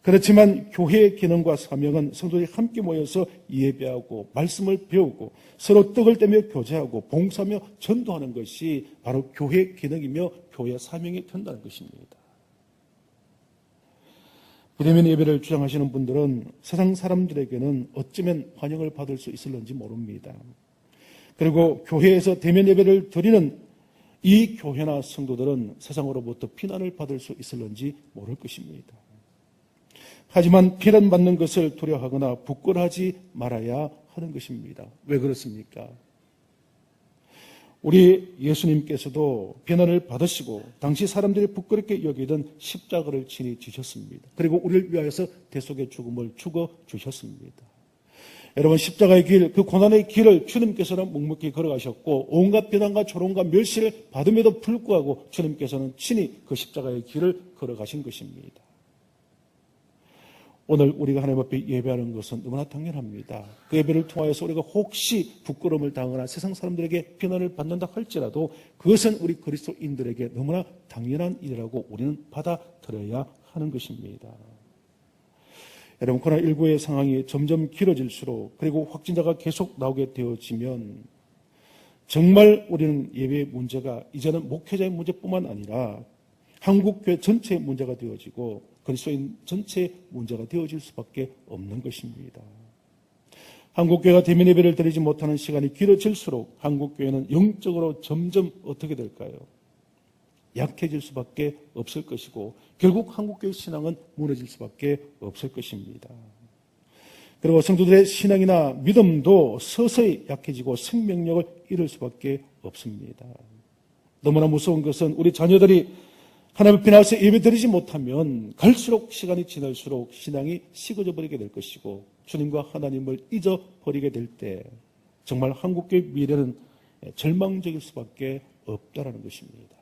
그렇지만 교회의 기능과 사명은 성도들이 함께 모여서 예배하고 말씀을 배우고 서로 떡을 떼며 교제하고 봉사하며 전도하는 것이 바로 교회의 기능이며 교회의 사명이 된다는 것입니다. 비대면 예배를 주장하시는 분들은 세상 사람들에게는 어쩌면 환영을 받을 수 있을는지 모릅니다. 그리고 교회에서 대면 예배를 드리는 이 교회나 성도들은 세상으로부터 비난을 받을 수 있을는지 모를 것입니다. 하지만 비난받는 것을 두려워하거나 부끄러워하지 말아야 하는 것입니다. 왜 그렇습니까? 우리 예수님께서도 비난을 받으시고 당시 사람들이 부끄럽게 여기던 십자가를 친히 지셨습니다. 그리고 우리를 위하여서 대속의 죽음을 죽어주셨습니다. 여러분, 십자가의 길, 그 고난의 길을 주님께서는 묵묵히 걸어가셨고 온갖 비난과 조롱과 멸시를 받음에도 불구하고 주님께서는 친히 그 십자가의 길을 걸어가신 것입니다. 오늘 우리가 하나님 앞에 예배하는 것은 너무나 당연합니다. 그 예배를 통하여서 우리가 혹시 부끄러움을 당하거나 세상 사람들에게 비난을 받는다 할지라도 그것은 우리 그리스도인들에게 너무나 당연한 일이라고 우리는 받아들여야 하는 것입니다. 여러분, 코로나19의 상황이 점점 길어질수록 그리고 확진자가 계속 나오게 되어지면 정말 우리는 예배의 문제가 이제는 목회자의 문제뿐만 아니라 한국교회 전체의 문제가 되어지고 그리스도인 전체의 문제가 되어질 수밖에 없는 것입니다. 한국교회가 대면 예배를 드리지 못하는 시간이 길어질수록 한국교회는 영적으로 점점 어떻게 될까요? 약해질 수밖에 없을 것이고 결국 한국교회 신앙은 무너질 수밖에 없을 것입니다. 그리고 성도들의 신앙이나 믿음도 서서히 약해지고 생명력을 잃을 수밖에 없습니다. 너무나 무서운 것은 우리 자녀들이 하나님 앞에 나와서 예배 드리지 못하면 갈수록 시간이 지날수록 신앙이 식어져 버리게 될 것이고 주님과 하나님을 잊어버리게 될 때 정말 한국교회 미래는 절망적일 수밖에 없다라는 것입니다.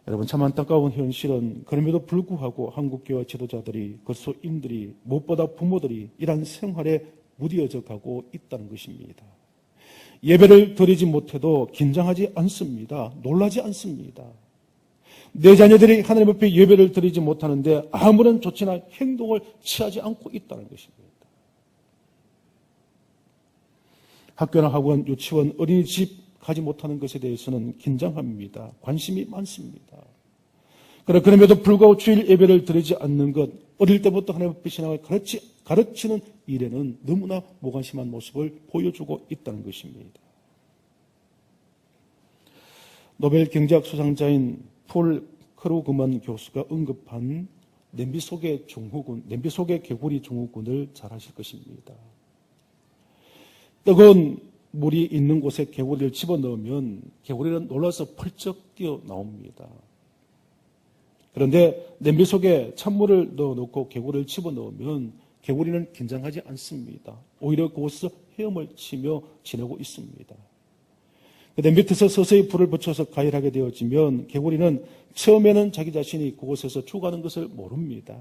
여러분, 참 안타까운 현실은 그럼에도 불구하고 한국교회 지도자들이, 그리스도인들이, 무엇보다 부모들이 이러한 생활에 무뎌져 가고 있다는 것입니다. 예배를 드리지 못해도 긴장하지 않습니다. 놀라지 않습니다. 내 자녀들이 하나님 앞에 예배를 드리지 못하는데 아무런 조치나 행동을 취하지 않고 있다는 것입니다. 학교나 학원, 유치원, 어린이집 가지 못하는 것에 대해서는 긴장합니다. 관심이 많습니다. 그럼에도 불구하고 주일 예배를 드리지 않는 것, 어릴 때부터 하나님 앞에 신앙을 가르치는 일에는 너무나 무관심한 모습을 보여주고 있다는 것입니다. 노벨 경제학 수상자인 폴 크루그만 교수가 언급한 냄비 속의 개구리 증후군을 잘 아실 것입니다. 뜨거운 물이 있는 곳에 개구리를 집어넣으면 개구리는 놀라서 펄쩍 뛰어나옵니다. 그런데 냄비 속에 찬물을 넣어놓고 개구리를 집어넣으면 개구리는 긴장하지 않습니다. 오히려 그곳에서 헤엄을 치며 지내고 있습니다. 냄비 밑에서 서서히 불을 붙여서 가열하게 되어지면 개구리는 처음에는 자기 자신이 그곳에서 죽어가는 것을 모릅니다.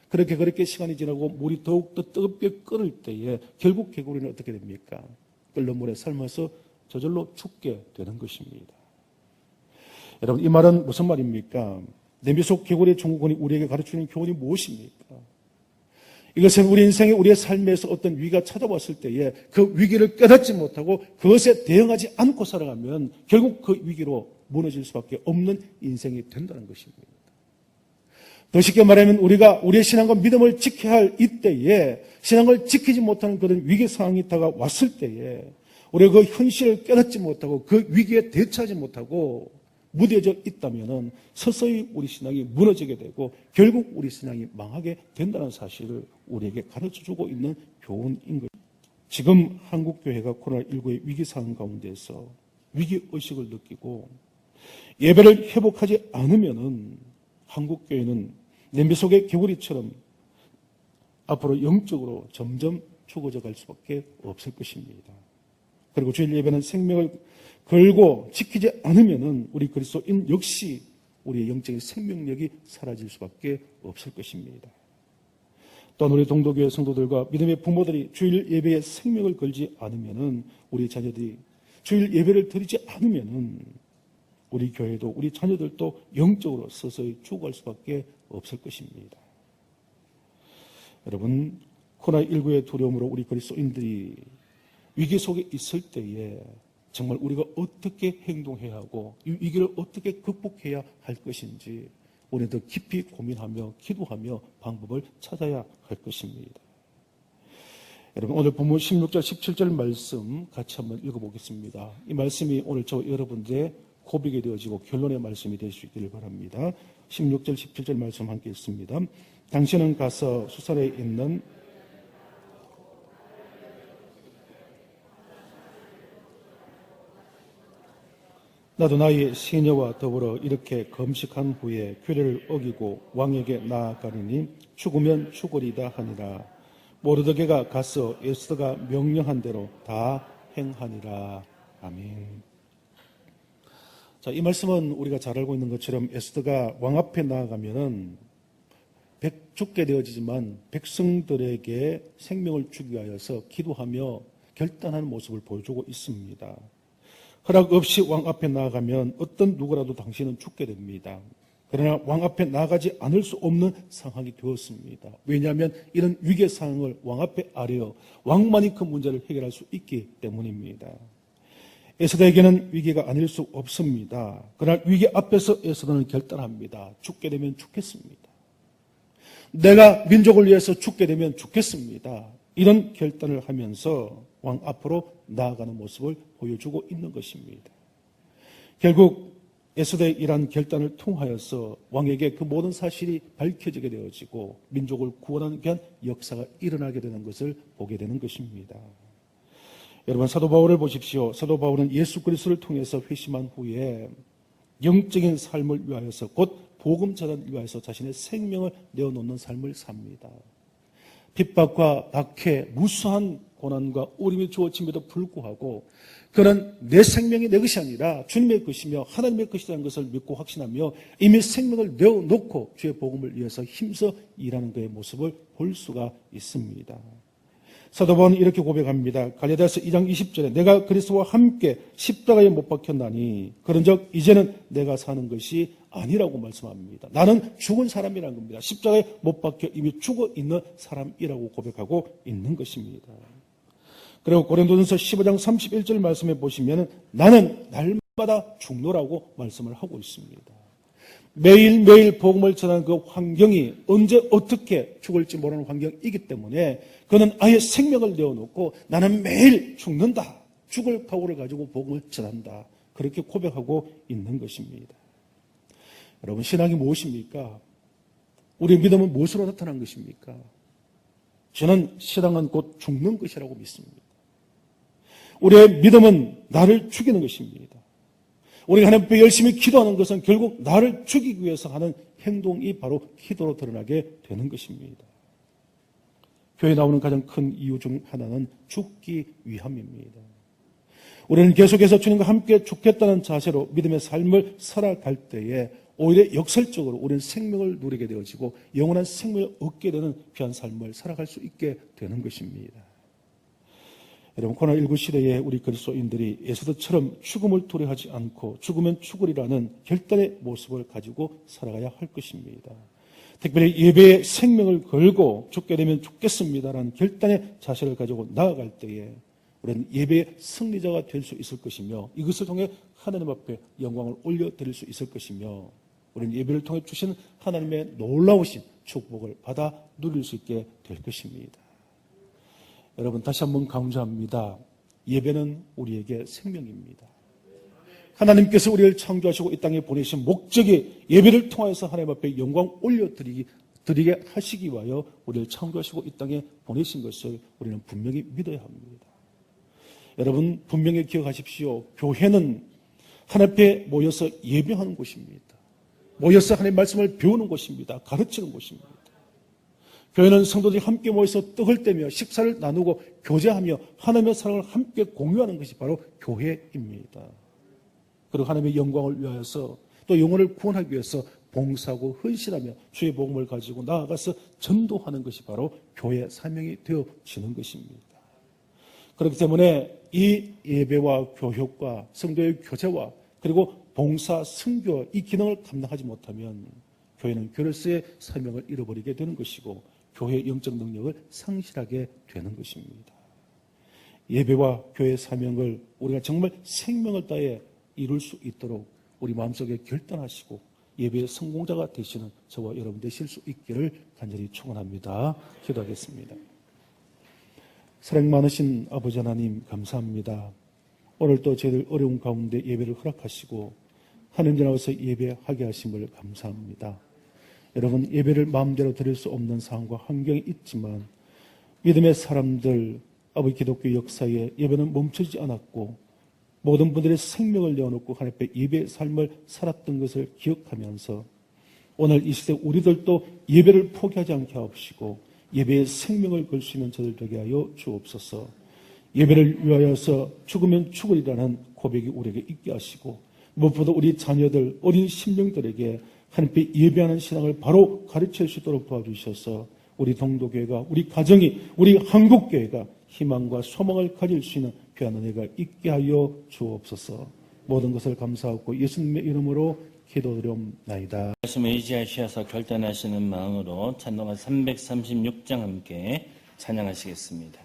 그렇게 시간이 지나고 물이 더욱더 뜨겁게 끓을 때에 결국 개구리는 어떻게 됩니까? 끓는 물에 삶아서 저절로 죽게 되는 것입니다. 여러분, 이 말은 무슨 말입니까? 냄비 속 개구리의 증후군이 우리에게 가르치는 교훈이 무엇입니까? 이것은 우리 인생에, 우리의 삶에서 어떤 위기가 찾아왔을 때에 그 위기를 깨닫지 못하고 그것에 대응하지 않고 살아가면 결국 그 위기로 무너질 수밖에 없는 인생이 된다는 것입니다. 더 쉽게 말하면 우리가 우리의 신앙과 믿음을 지켜야 할 이때에 신앙을 지키지 못하는 그런 위기 상황이 다가왔을 때에 우리가 그 현실을 깨닫지 못하고 그 위기에 대처하지 못하고 무뎌져 있다면 서서히 우리 신앙이 무너지게 되고 결국 우리 신앙이 망하게 된다는 사실을 우리에게 가르쳐주고 있는 교훈인 것입니다. 지금 한국교회가 코로나19의 위기 상황 가운데서 위기의식을 느끼고 예배를 회복하지 않으면 한국교회는 냄비 속의 개구리처럼 앞으로 영적으로 점점 죽어져 갈 수밖에 없을 것입니다. 그리고 주일 예배는 생명을 걸고 지키지 않으면 우리 그리스도인 역시 우리의 영적인 생명력이 사라질 수밖에 없을 것입니다. 또한 우리 동도교회 성도들과 믿음의 부모들이 주일 예배에 생명을 걸지 않으면 우리 자녀들이 주일 예배를 드리지 않으면 우리 교회도 우리 자녀들도 영적으로 서서히 죽어갈 수밖에 없을 것입니다. 여러분, 코로나19의 두려움으로 우리 그리스도인들이 위기 속에 있을 때에 정말 우리가 어떻게 행동해야 하고 이 위기를 어떻게 극복해야 할 것인지 우리는 더 깊이 고민하며 기도하며 방법을 찾아야 할 것입니다. 여러분, 오늘 본문 16절 17절 말씀 같이 한번 읽어보겠습니다. 이 말씀이 오늘 저 여러분들의 고백이 되어지고 결론의 말씀이 될 수 있기를 바랍니다. 16절 17절 말씀 함께 읽습니다. 당신은 가서 수산에 있는 나도 나의 시녀와 더불어 이렇게 금식한 후에 규례를 어기고 왕에게 나아가리니 죽으면 죽으리다 하니라. 모르드게가 가서 에스더가 명령한 대로 다 행하니라. 아멘. 자, 이 말씀은 우리가 잘 알고 있는 것처럼 에스더가 왕 앞에 나아가면은 죽게 되어지지만 백성들에게 생명을 주기 위하여서 기도하며 결단하는 모습을 보여주고 있습니다. 허락 없이 왕 앞에 나아가면 어떤 누구라도 당신은 죽게 됩니다. 그러나 왕 앞에 나아가지 않을 수 없는 상황이 되었습니다. 왜냐하면 이런 위기의 상황을 왕 앞에 아뢰어 왕만이 그 문제를 해결할 수 있기 때문입니다. 에스더에게는 위기가 아닐 수 없습니다. 그러나 위기 앞에서 에스더는 결단합니다. 죽게 되면 죽겠습니다. 내가 민족을 위해서 죽게 되면 죽겠습니다. 이런 결단을 하면서 왕 앞으로 나아가는 모습을 보여주고 있는 것입니다. 결국 에스더의 이러한 결단을 통하여서 왕에게 그 모든 사실이 밝혀지게 되어지고 민족을 구원하는 귀한 역사가 일어나게 되는 것을 보게 되는 것입니다. 여러분, 사도 바울을 보십시오. 사도 바울은 예수 그리스도를 통해서 회심한 후에 영적인 삶을 위하여서 곧 복음 전환을 위하여서 자신의 생명을 내어놓는 삶을 삽니다. 핍박과 박해, 무수한 고난과 어림이 주어짐에도 불구하고 그는 내 생명이 내 것이 아니라 주님의 것이며 하나님의 것이라는 것을 믿고 확신하며 이미 생명을 내어놓고 주의 복음을 위해서 힘써 일하는 그의 모습을 볼 수가 있습니다. 사도 바울은 이렇게 고백합니다. 갈라디아서 2장 20절에 내가 그리스도와 함께 십자가에 못 박혔나니 그런즉 이제는 내가 사는 것이 아니라고 말씀합니다. 나는 죽은 사람이라는 겁니다. 십자가에 못 박혀 이미 죽어 있는 사람이라고 고백하고 있는 것입니다. 그리고 고린도전서 15장 31절 말씀해 보시면 나는 날마다 죽노라고 말씀을 하고 있습니다. 매일매일 복음을 전하는 그 환경이 언제 어떻게 죽을지 모르는 환경이기 때문에 그는 아예 생명을 내어놓고 나는 매일 죽는다. 죽을 각오를 가지고 복음을 전한다. 그렇게 고백하고 있는 것입니다. 여러분, 신앙이 무엇입니까? 우리의 믿음은 무엇으로 나타난 것입니까? 저는 신앙은 곧 죽는 것이라고 믿습니다. 우리의 믿음은 나를 죽이는 것입니다. 우리가 하나님 앞에 열심히 기도하는 것은 결국 나를 죽이기 위해서 하는 행동이 바로 기도로 드러나게 되는 것입니다. 교회에 나오는 가장 큰 이유 중 하나는 죽기 위함입니다. 우리는 계속해서 주님과 함께 죽겠다는 자세로 믿음의 삶을 살아갈 때에 오히려 역설적으로 우리는 생명을 누리게 되어지고 영원한 생명을 얻게 되는 귀한 삶을 살아갈 수 있게 되는 것입니다. 여러분, 코로나19 시대에 우리 그리스도인들이 예수들처럼 죽음을 두려워하지 않고 죽으면 죽으리라는 결단의 모습을 가지고 살아가야 할 것입니다. 특별히 예배에 생명을 걸고 죽게 되면 죽겠습니다라는 결단의 자세를 가지고 나아갈 때에 우리는 예배의 승리자가 될 수 있을 것이며 이것을 통해 하나님 앞에 영광을 올려드릴 수 있을 것이며 우리는 예배를 통해 주신 하나님의 놀라우신 축복을 받아 누릴 수 있게 될 것입니다. 여러분, 다시 한번 강조합니다. 예배는 우리에게 생명입니다. 하나님께서 우리를 창조하시고 이 땅에 보내신 목적이 예배를 통해서 하나님 앞에 영광 올려드리게 하시기 위하여 우리를 창조하시고 이 땅에 보내신 것을 우리는 분명히 믿어야 합니다. 여러분, 분명히 기억하십시오. 교회는 하나님 앞에 모여서 예배하는 곳입니다. 모여서 하나님의 말씀을 배우는 곳입니다. 가르치는 곳입니다. 교회는 성도들이 함께 모여서 떡을 떼며 식사를 나누고 교제하며 하나님의 사랑을 함께 공유하는 것이 바로 교회입니다. 그리고 하나님의 영광을 위하여서 또 영혼을 구원하기 위해서 봉사하고 헌신하며 주의 복음을 가지고 나아가서 전도하는 것이 바로 교회의 사명이 되어지는 것입니다. 그렇기 때문에 이 예배와 교육과 성도의 교제와 그리고 봉사, 선교 이 기능을 감당하지 못하면 교회는 교회로서의 사명을 잃어버리게 되는 것이고 교회의 영적 능력을 상실하게 되는 것입니다. 예배와 교회의 사명을 우리가 정말 생명을 다해 이룰 수 있도록 우리 마음속에 결단하시고 예배의 성공자가 되시는 저와 여러분 되실 수 있기를 간절히 축원합니다. 기도하겠습니다. 사랑 많으신 아버지 하나님 감사합니다. 오늘도 저희들 어려운 가운데 예배를 허락하시고 하나님 앞에서 예배하게 하심을 감사합니다. 여러분, 예배를 마음대로 드릴 수 없는 상황과 환경이 있지만 믿음의 사람들, 아버지 기독교 역사에 예배는 멈추지 않았고 모든 분들의 생명을 내어놓고 하나님 앞에 예배의 삶을 살았던 것을 기억하면서 오늘 이 시대 우리들도 예배를 포기하지 않게 하옵시고 예배의 생명을 걸 수 있는 저들 되게 하여 주옵소서. 예배를 위하여서 죽으면 죽으리라는 고백이 우리에게 있게 하시고 무엇보다 우리 자녀들, 어린 심령들에게 하나님께 예배하는 신앙을 바로 가르칠 수 있도록 도와주셔서 우리 동도교회가, 우리 가정이, 우리 한국교회가 희망과 소망을 가질 수 있는 귀한 은혜가 있게 하여 주옵소서. 모든 것을 감사하고 예수님의 이름으로 기도드리옵나이다. 말씀을 의지하셔서 결단하시는 마음으로 찬송가 336장 함께 찬양하시겠습니다.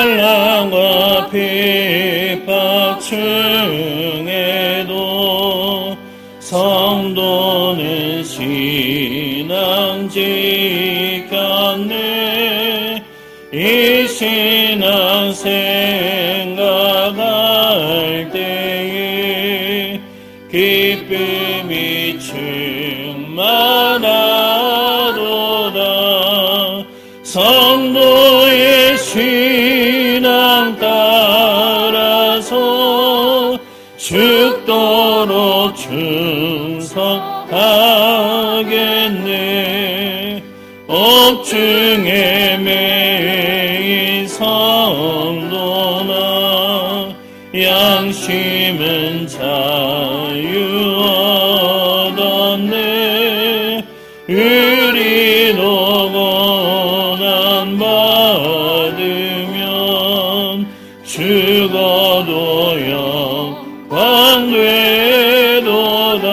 환난과 핍박 중에도 성도는 신앙 지켰네. 이 신앙 생각할 때에 기쁨이 충만하도다. 성도의 따라서 죽도록 충성하겠네. 옥중에 매인 성도나 양심은 자유 얻었네. 의리로 고난 받으면 죽어도 영광 되도다.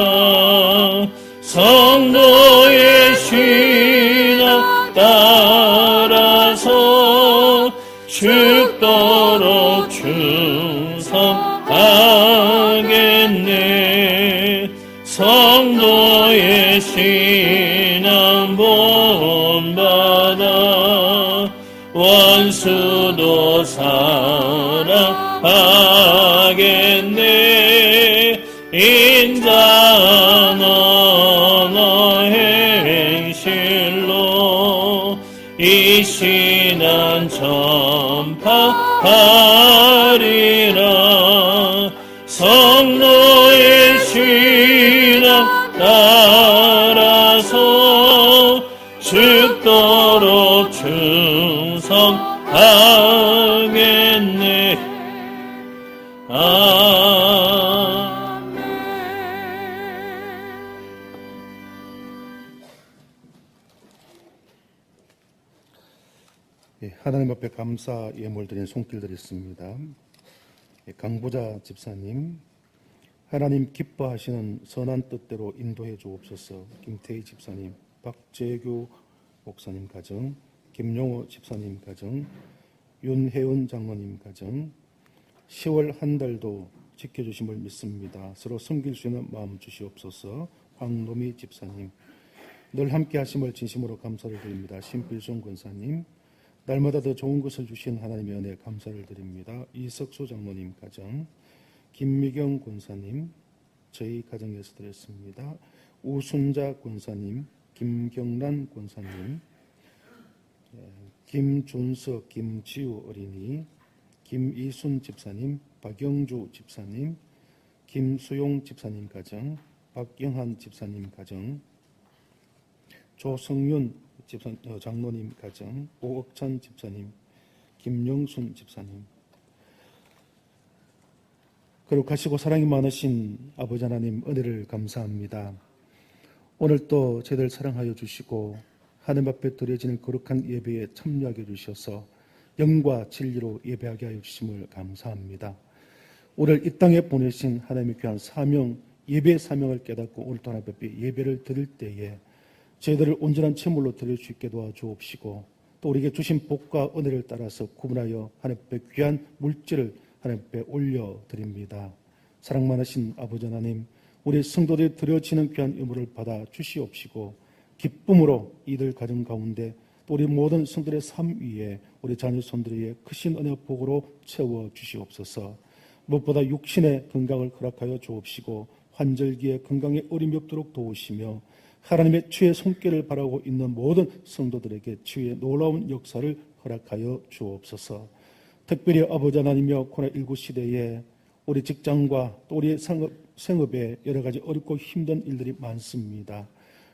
성도의 신앙 따라서 죽도록 충성하겠네. 성도의 신앙 본받아 원수도 사랑하겠네. 인자한 언어 행실로 이 신앙 전파하리라. 성도의 신앙 따라서 죽도록 충성하겠네. 하나님 앞에 감사 예물 드린 손길 드렸습니다. 강보자 집사님, 하나님 기뻐하시는 선한 뜻대로 인도해 주옵소서. 김태희 집사님, 박재규 목사님 가정, 김용호 집사님 가정, 윤혜은 장로님 가정, 10월 한 달도 지켜주심을 믿습니다. 서로 섬길 수 있는 마음 주시옵소서. 황노미 집사님, 늘 함께 하심을 진심으로 감사를 드립니다. 신필송 권사님, 날마다 더 좋은 것을 주신 하나님의 은혜에 감사를 드립니다. 이석수 장로님 가정, 김미경 권사님, 저희 가정에서 드렸습니다. 우순자 권사님, 김경란 권사님, 김준석, 김지우 어린이, 김이순 집사님, 박영주 집사님, 김수용 집사님 가정, 박영한 집사님 가정, 조성윤 장로님 가정, 오억찬 집사님, 김영순 집사님, 거룩하시고 사랑이 많으신 아버지 하나님 은혜를 감사합니다. 오늘 또 저희들 사랑하여 주시고 하나님 앞에 드려지는 거룩한 예배에 참여하게 해주셔서 영과 진리로 예배하게 하여 주심을 감사합니다. 오늘 이 땅에 보내신 하나님의 귀한 사명, 예배의 사명을 깨닫고 오늘 또 하나님 앞에 예배를 드릴 때에 저희들을 온전한 제물로 드릴 수 있게 도와주옵시고 또 우리에게 주신 복과 은혜를 따라서 구분하여 하나님 앞에 귀한 물질을 하나님 앞에 올려드립니다. 사랑 많으신 아버지 하나님, 우리 성도들이 드려지는 귀한 예물을 받아 주시옵시고 기쁨으로 이들 가정 가운데 또 우리 모든 성도들의 삶 위에 우리 자녀 손들에게 크신 은혜 복으로 채워 주시옵소서. 무엇보다 육신의 건강을 허락하여 주옵시고 환절기에 건강에 어림이 없도록 도우시며 하나님의 주의 손길을 바라고 있는 모든 성도들에게 주의 놀라운 역사를 허락하여 주옵소서. 특별히 아버지 하나님이여 코로나19 시대에 우리 직장과 또 우리 생업에 여러 가지 어렵고 힘든 일들이 많습니다.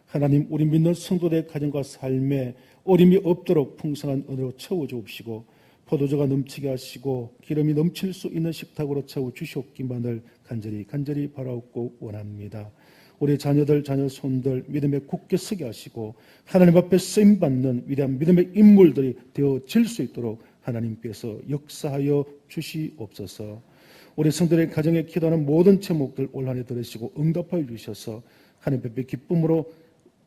하나님, 우리 믿는 성도들의 가정과 삶에 어림이 없도록 풍성한 은혜로 채워주옵시고 포도주가 넘치게 하시고 기름이 넘칠 수 있는 식탁으로 채워주시옵기만을 간절히 바라옵고 원합니다. 우리 자녀들, 자녀 손들 믿음에 굳게 서게 하시고 하나님 앞에 쓰임받는 위대한 믿음의 인물들이 되어질 수 있도록 하나님께서 역사하여 주시옵소서. 우리 성도들의 가정에 기도하는 모든 제목들 올 한 해 들으시고 응답하여 주셔서 하나님 앞에 기쁨으로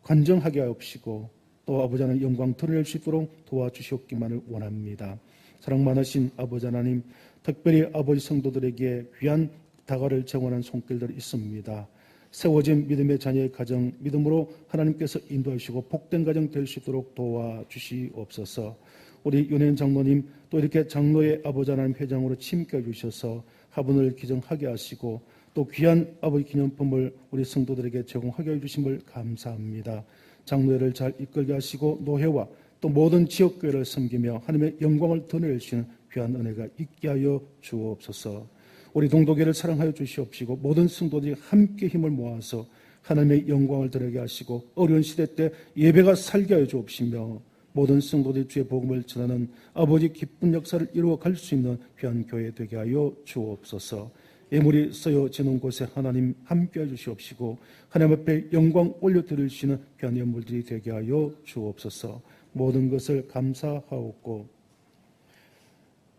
관정하게 하옵시고 또 아버지 하나님 영광 드러낼 수 있도록 도와주시옵기만을 원합니다. 사랑 많으신 아버지 하나님, 특별히 아버지 성도들에게 귀한 다가를 제공하는 손길들이 있습니다. 세워진 믿음의 자녀의 가정, 믿음으로 하나님께서 인도하시고 복된 가정 될 수 있도록 도와주시옵소서. 우리 윤혜인 장로님, 또 이렇게 장로의 아버지 하나님 회장으로 침겨 주셔서 화분을 기증하게 하시고 또 귀한 아버지 기념품을 우리 성도들에게 제공하게 해주심을 감사합니다. 장로회를 잘 이끌게 하시고 노회와 또 모든 지역교회를 섬기며 하나님의 영광을 드러낼 수 있는 귀한 은혜가 있게 하여 주옵소서. 우리 동도교를 사랑하여 주시옵시고 모든 성도들이 함께 힘을 모아서 하나님의 영광을 드리게 하시고 어려운 시대 때 예배가 살게 하여 주옵시며 모든 성도들이 주의 복음을 전하는 아버지 기쁜 역사를 이루어 갈 수 있는 귀한 교회 되게 하여 주옵소서. 예물이 쓰여지는 곳에 하나님 함께 해주시옵시고 하나님 앞에 영광 올려드리시는 귀한 예물들이 되게 하여 주옵소서. 모든 것을 감사하옵고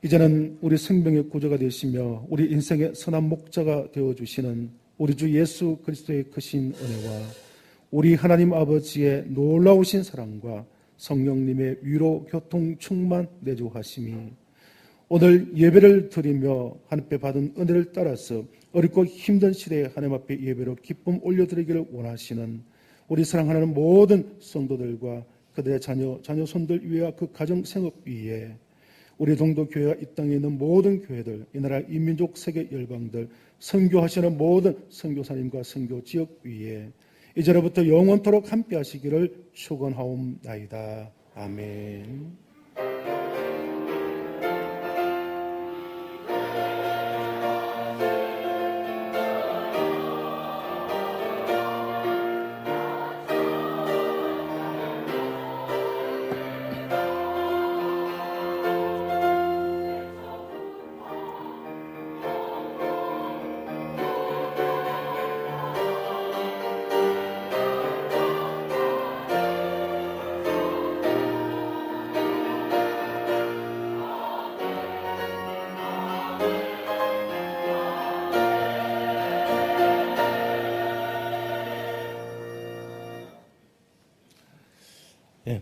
이제는 우리 생명의 구조가 되시며 우리 인생의 선한 목자가 되어주시는 우리 주 예수 그리스도의 크신 은혜와 우리 하나님 아버지의 놀라우신 사랑과 성령님의 위로 교통 충만 내주하심이 오늘 예배를 드리며 하나님 앞에 받은 은혜를 따라서 어렵고 힘든 시대에 하나님 앞에 예배로 기쁨 올려드리기를 원하시는 우리 사랑하는 모든 성도들과 그들의 자녀손들 위와 그 가정 생업 위에 우리 동도교회가 이 땅에 있는 모든 교회들, 이 나라 이민족 세계 열방들, 선교하시는 모든 선교사님과 선교 지역 위에 이제로부터 영원토록 함께 하시기를 축원하옵나이다. 아멘.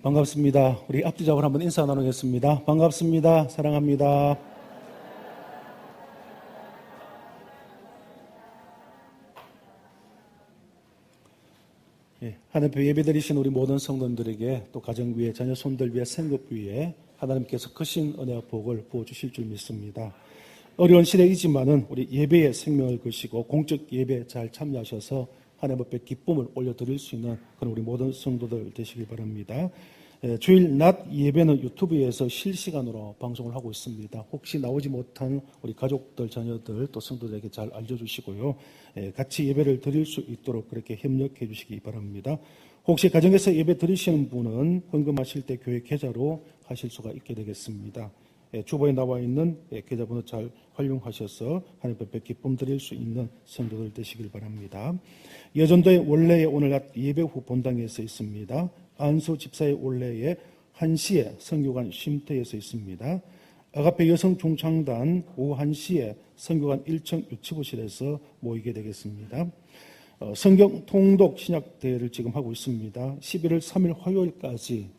반갑습니다. 우리 앞뒤적으로 한번 인사 나누겠습니다. 반갑습니다. 사랑합니다. 하나님 앞에 예배드리신 우리 모든 성도님들에게 또 가정 위에 자녀 손들 위에 생업 위에 하나님께서 크신 은혜와 복을 부어주실 줄 믿습니다. 어려운 시대이지만은 우리 예배에 생명을 거시고 공적 예배에 잘 참여하셔서 하나님 앞에 기쁨을 올려드릴 수 있는 그런 우리 모든 성도들 되시길 바랍니다. 주일 낮 예배는 유튜브에서 실시간으로 방송을 하고 있습니다. 혹시 나오지 못한 우리 가족들, 자녀들 또 성도들에게 잘 알려주시고요. 같이 예배를 드릴 수 있도록 그렇게 협력해 주시기 바랍니다. 혹시 가정에서 예배 드리시는 분은 헌금하실 때 교회 계좌로 하실 수가 있게 되겠습니다. 주보에 나와 있는 계좌번호 잘 활용하셔서 하나님 앞에 기쁨 드릴 수 있는 성도들 되시길 바랍니다. 여전도의 원래의 오늘 낮 예배 후 본당에서 있습니다. 안수 집사의 원래의 1시에 선교관 쉼터에서 있습니다. 아가페 여성중창단 오후 1시에 선교관 1층 유치부실에서 모이게 되겠습니다. 성경 통독 신약대회를 지금 하고 있습니다. 11월 3일 화요일까지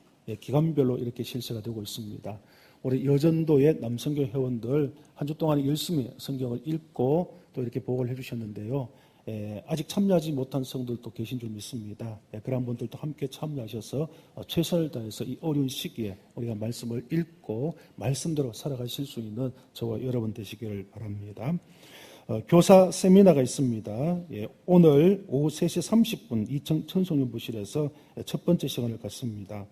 기간별로 이렇게 실시가 되고 있습니다. 우리 여전도의 남성교 회원들 한 주 동안 열심히 성경을 읽고 또 이렇게 보고를 해주셨는데요. 아직 참여하지 못한 성도들도 계신 줄 믿습니다. 그런 분들도 함께 참여하셔서 최선을 다해서 이 어려운 시기에 우리가 말씀을 읽고 말씀대로 살아가실 수 있는 저와 여러분 되시기를 바랍니다. 교사 세미나가 있습니다. 오늘 오후 3시 30분 2층 천송연부실에서 첫 번째 시간을 갖습니다.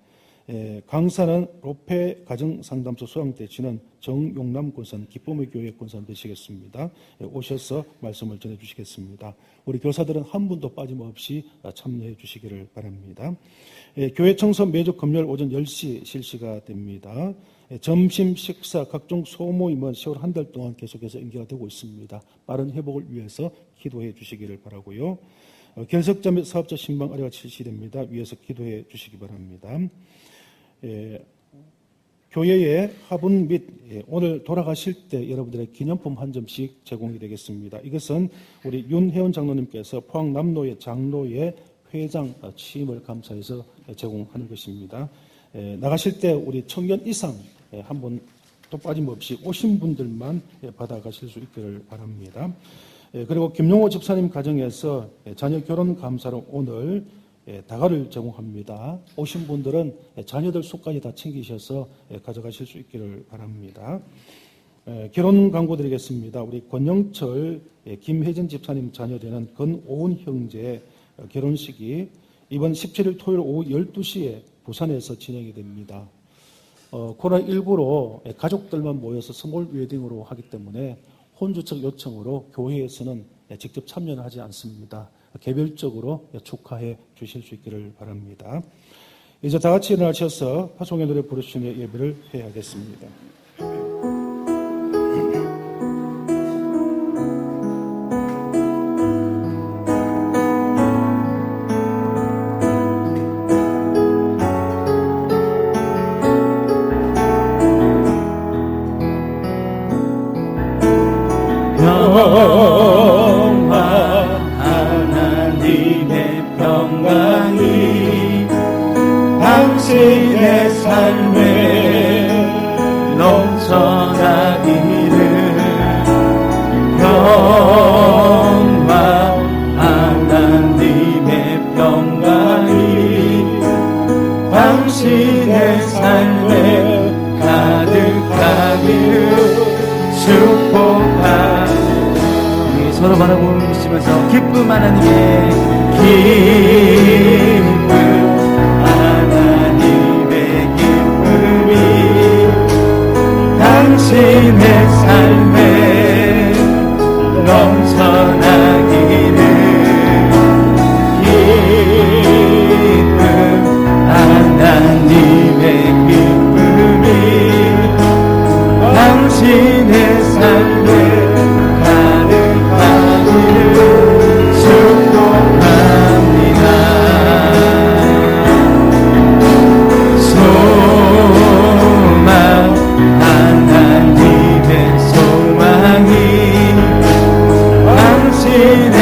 강사는 로페 가정상담소 수강대치는 정용남 권사님, 기쁨의 교회 권사님 되시겠습니다. 오셔서 말씀을 전해주시겠습니다. 우리 교사들은 한 분도 빠짐없이 참여해 주시기를 바랍니다. 교회 청소 매주 금요일 오전 10시 실시가 됩니다. 점심 식사 각종 소모임은 10월 한 달 동안 계속해서 연기가 되고 있습니다. 빠른 회복을 위해서 기도해 주시기를 바라고요. 결석자 및 사업자 신방 아래가 실시됩니다. 위에서 기도해 주시기 바랍니다. 교회의 화분 및 오늘 돌아가실 때 여러분들의 기념품 한 점씩 제공이 되겠습니다. 이것은 우리 윤혜원 장로님께서 포항 남로의 장로의 회장 취임을 감사해서 제공하는 것입니다. 나가실 때 우리 청년 이상 한 번 또 빠짐없이 오신 분들만 받아가실 수 있기를 바랍니다. 그리고 김용호 집사님 가정에서 자녀 결혼 감사로 오늘 다가를 제공합니다. 오신 분들은 자녀들 속까지 다 챙기셔서 가져가실 수 있기를 바랍니다. 결혼 광고 드리겠습니다. 우리 권영철, 김혜진 집사님 자녀되는 건오은 형제 결혼식이 이번 17일 토요일 오후 12시에 부산에서 진행이 됩니다. 코로나19로 가족들만 모여서 스몰 웨딩으로 하기 때문에 혼주적 요청으로 교회에서는 직접 참여를 하지 않습니다. 개별적으로 축하해 주실 수 있기를 바랍니다. 이제 다 같이 일어나셔서 파송의 노래 부르시며 예배를 해야겠습니다. 평화 하나님의 평강이 당신의 삶에 넘쳐나기를 평화 하나님의 평강이 당신의 삶에 가득하기를 축복합니다. 서로 바라보시면서 기쁨 하나님의 기쁨이 당신의 삶에 넘쳐나기를 기쁨 하나님의 기쁨이 당신의 삶에 축복합니다. 소망 하나님의 소망이 당신의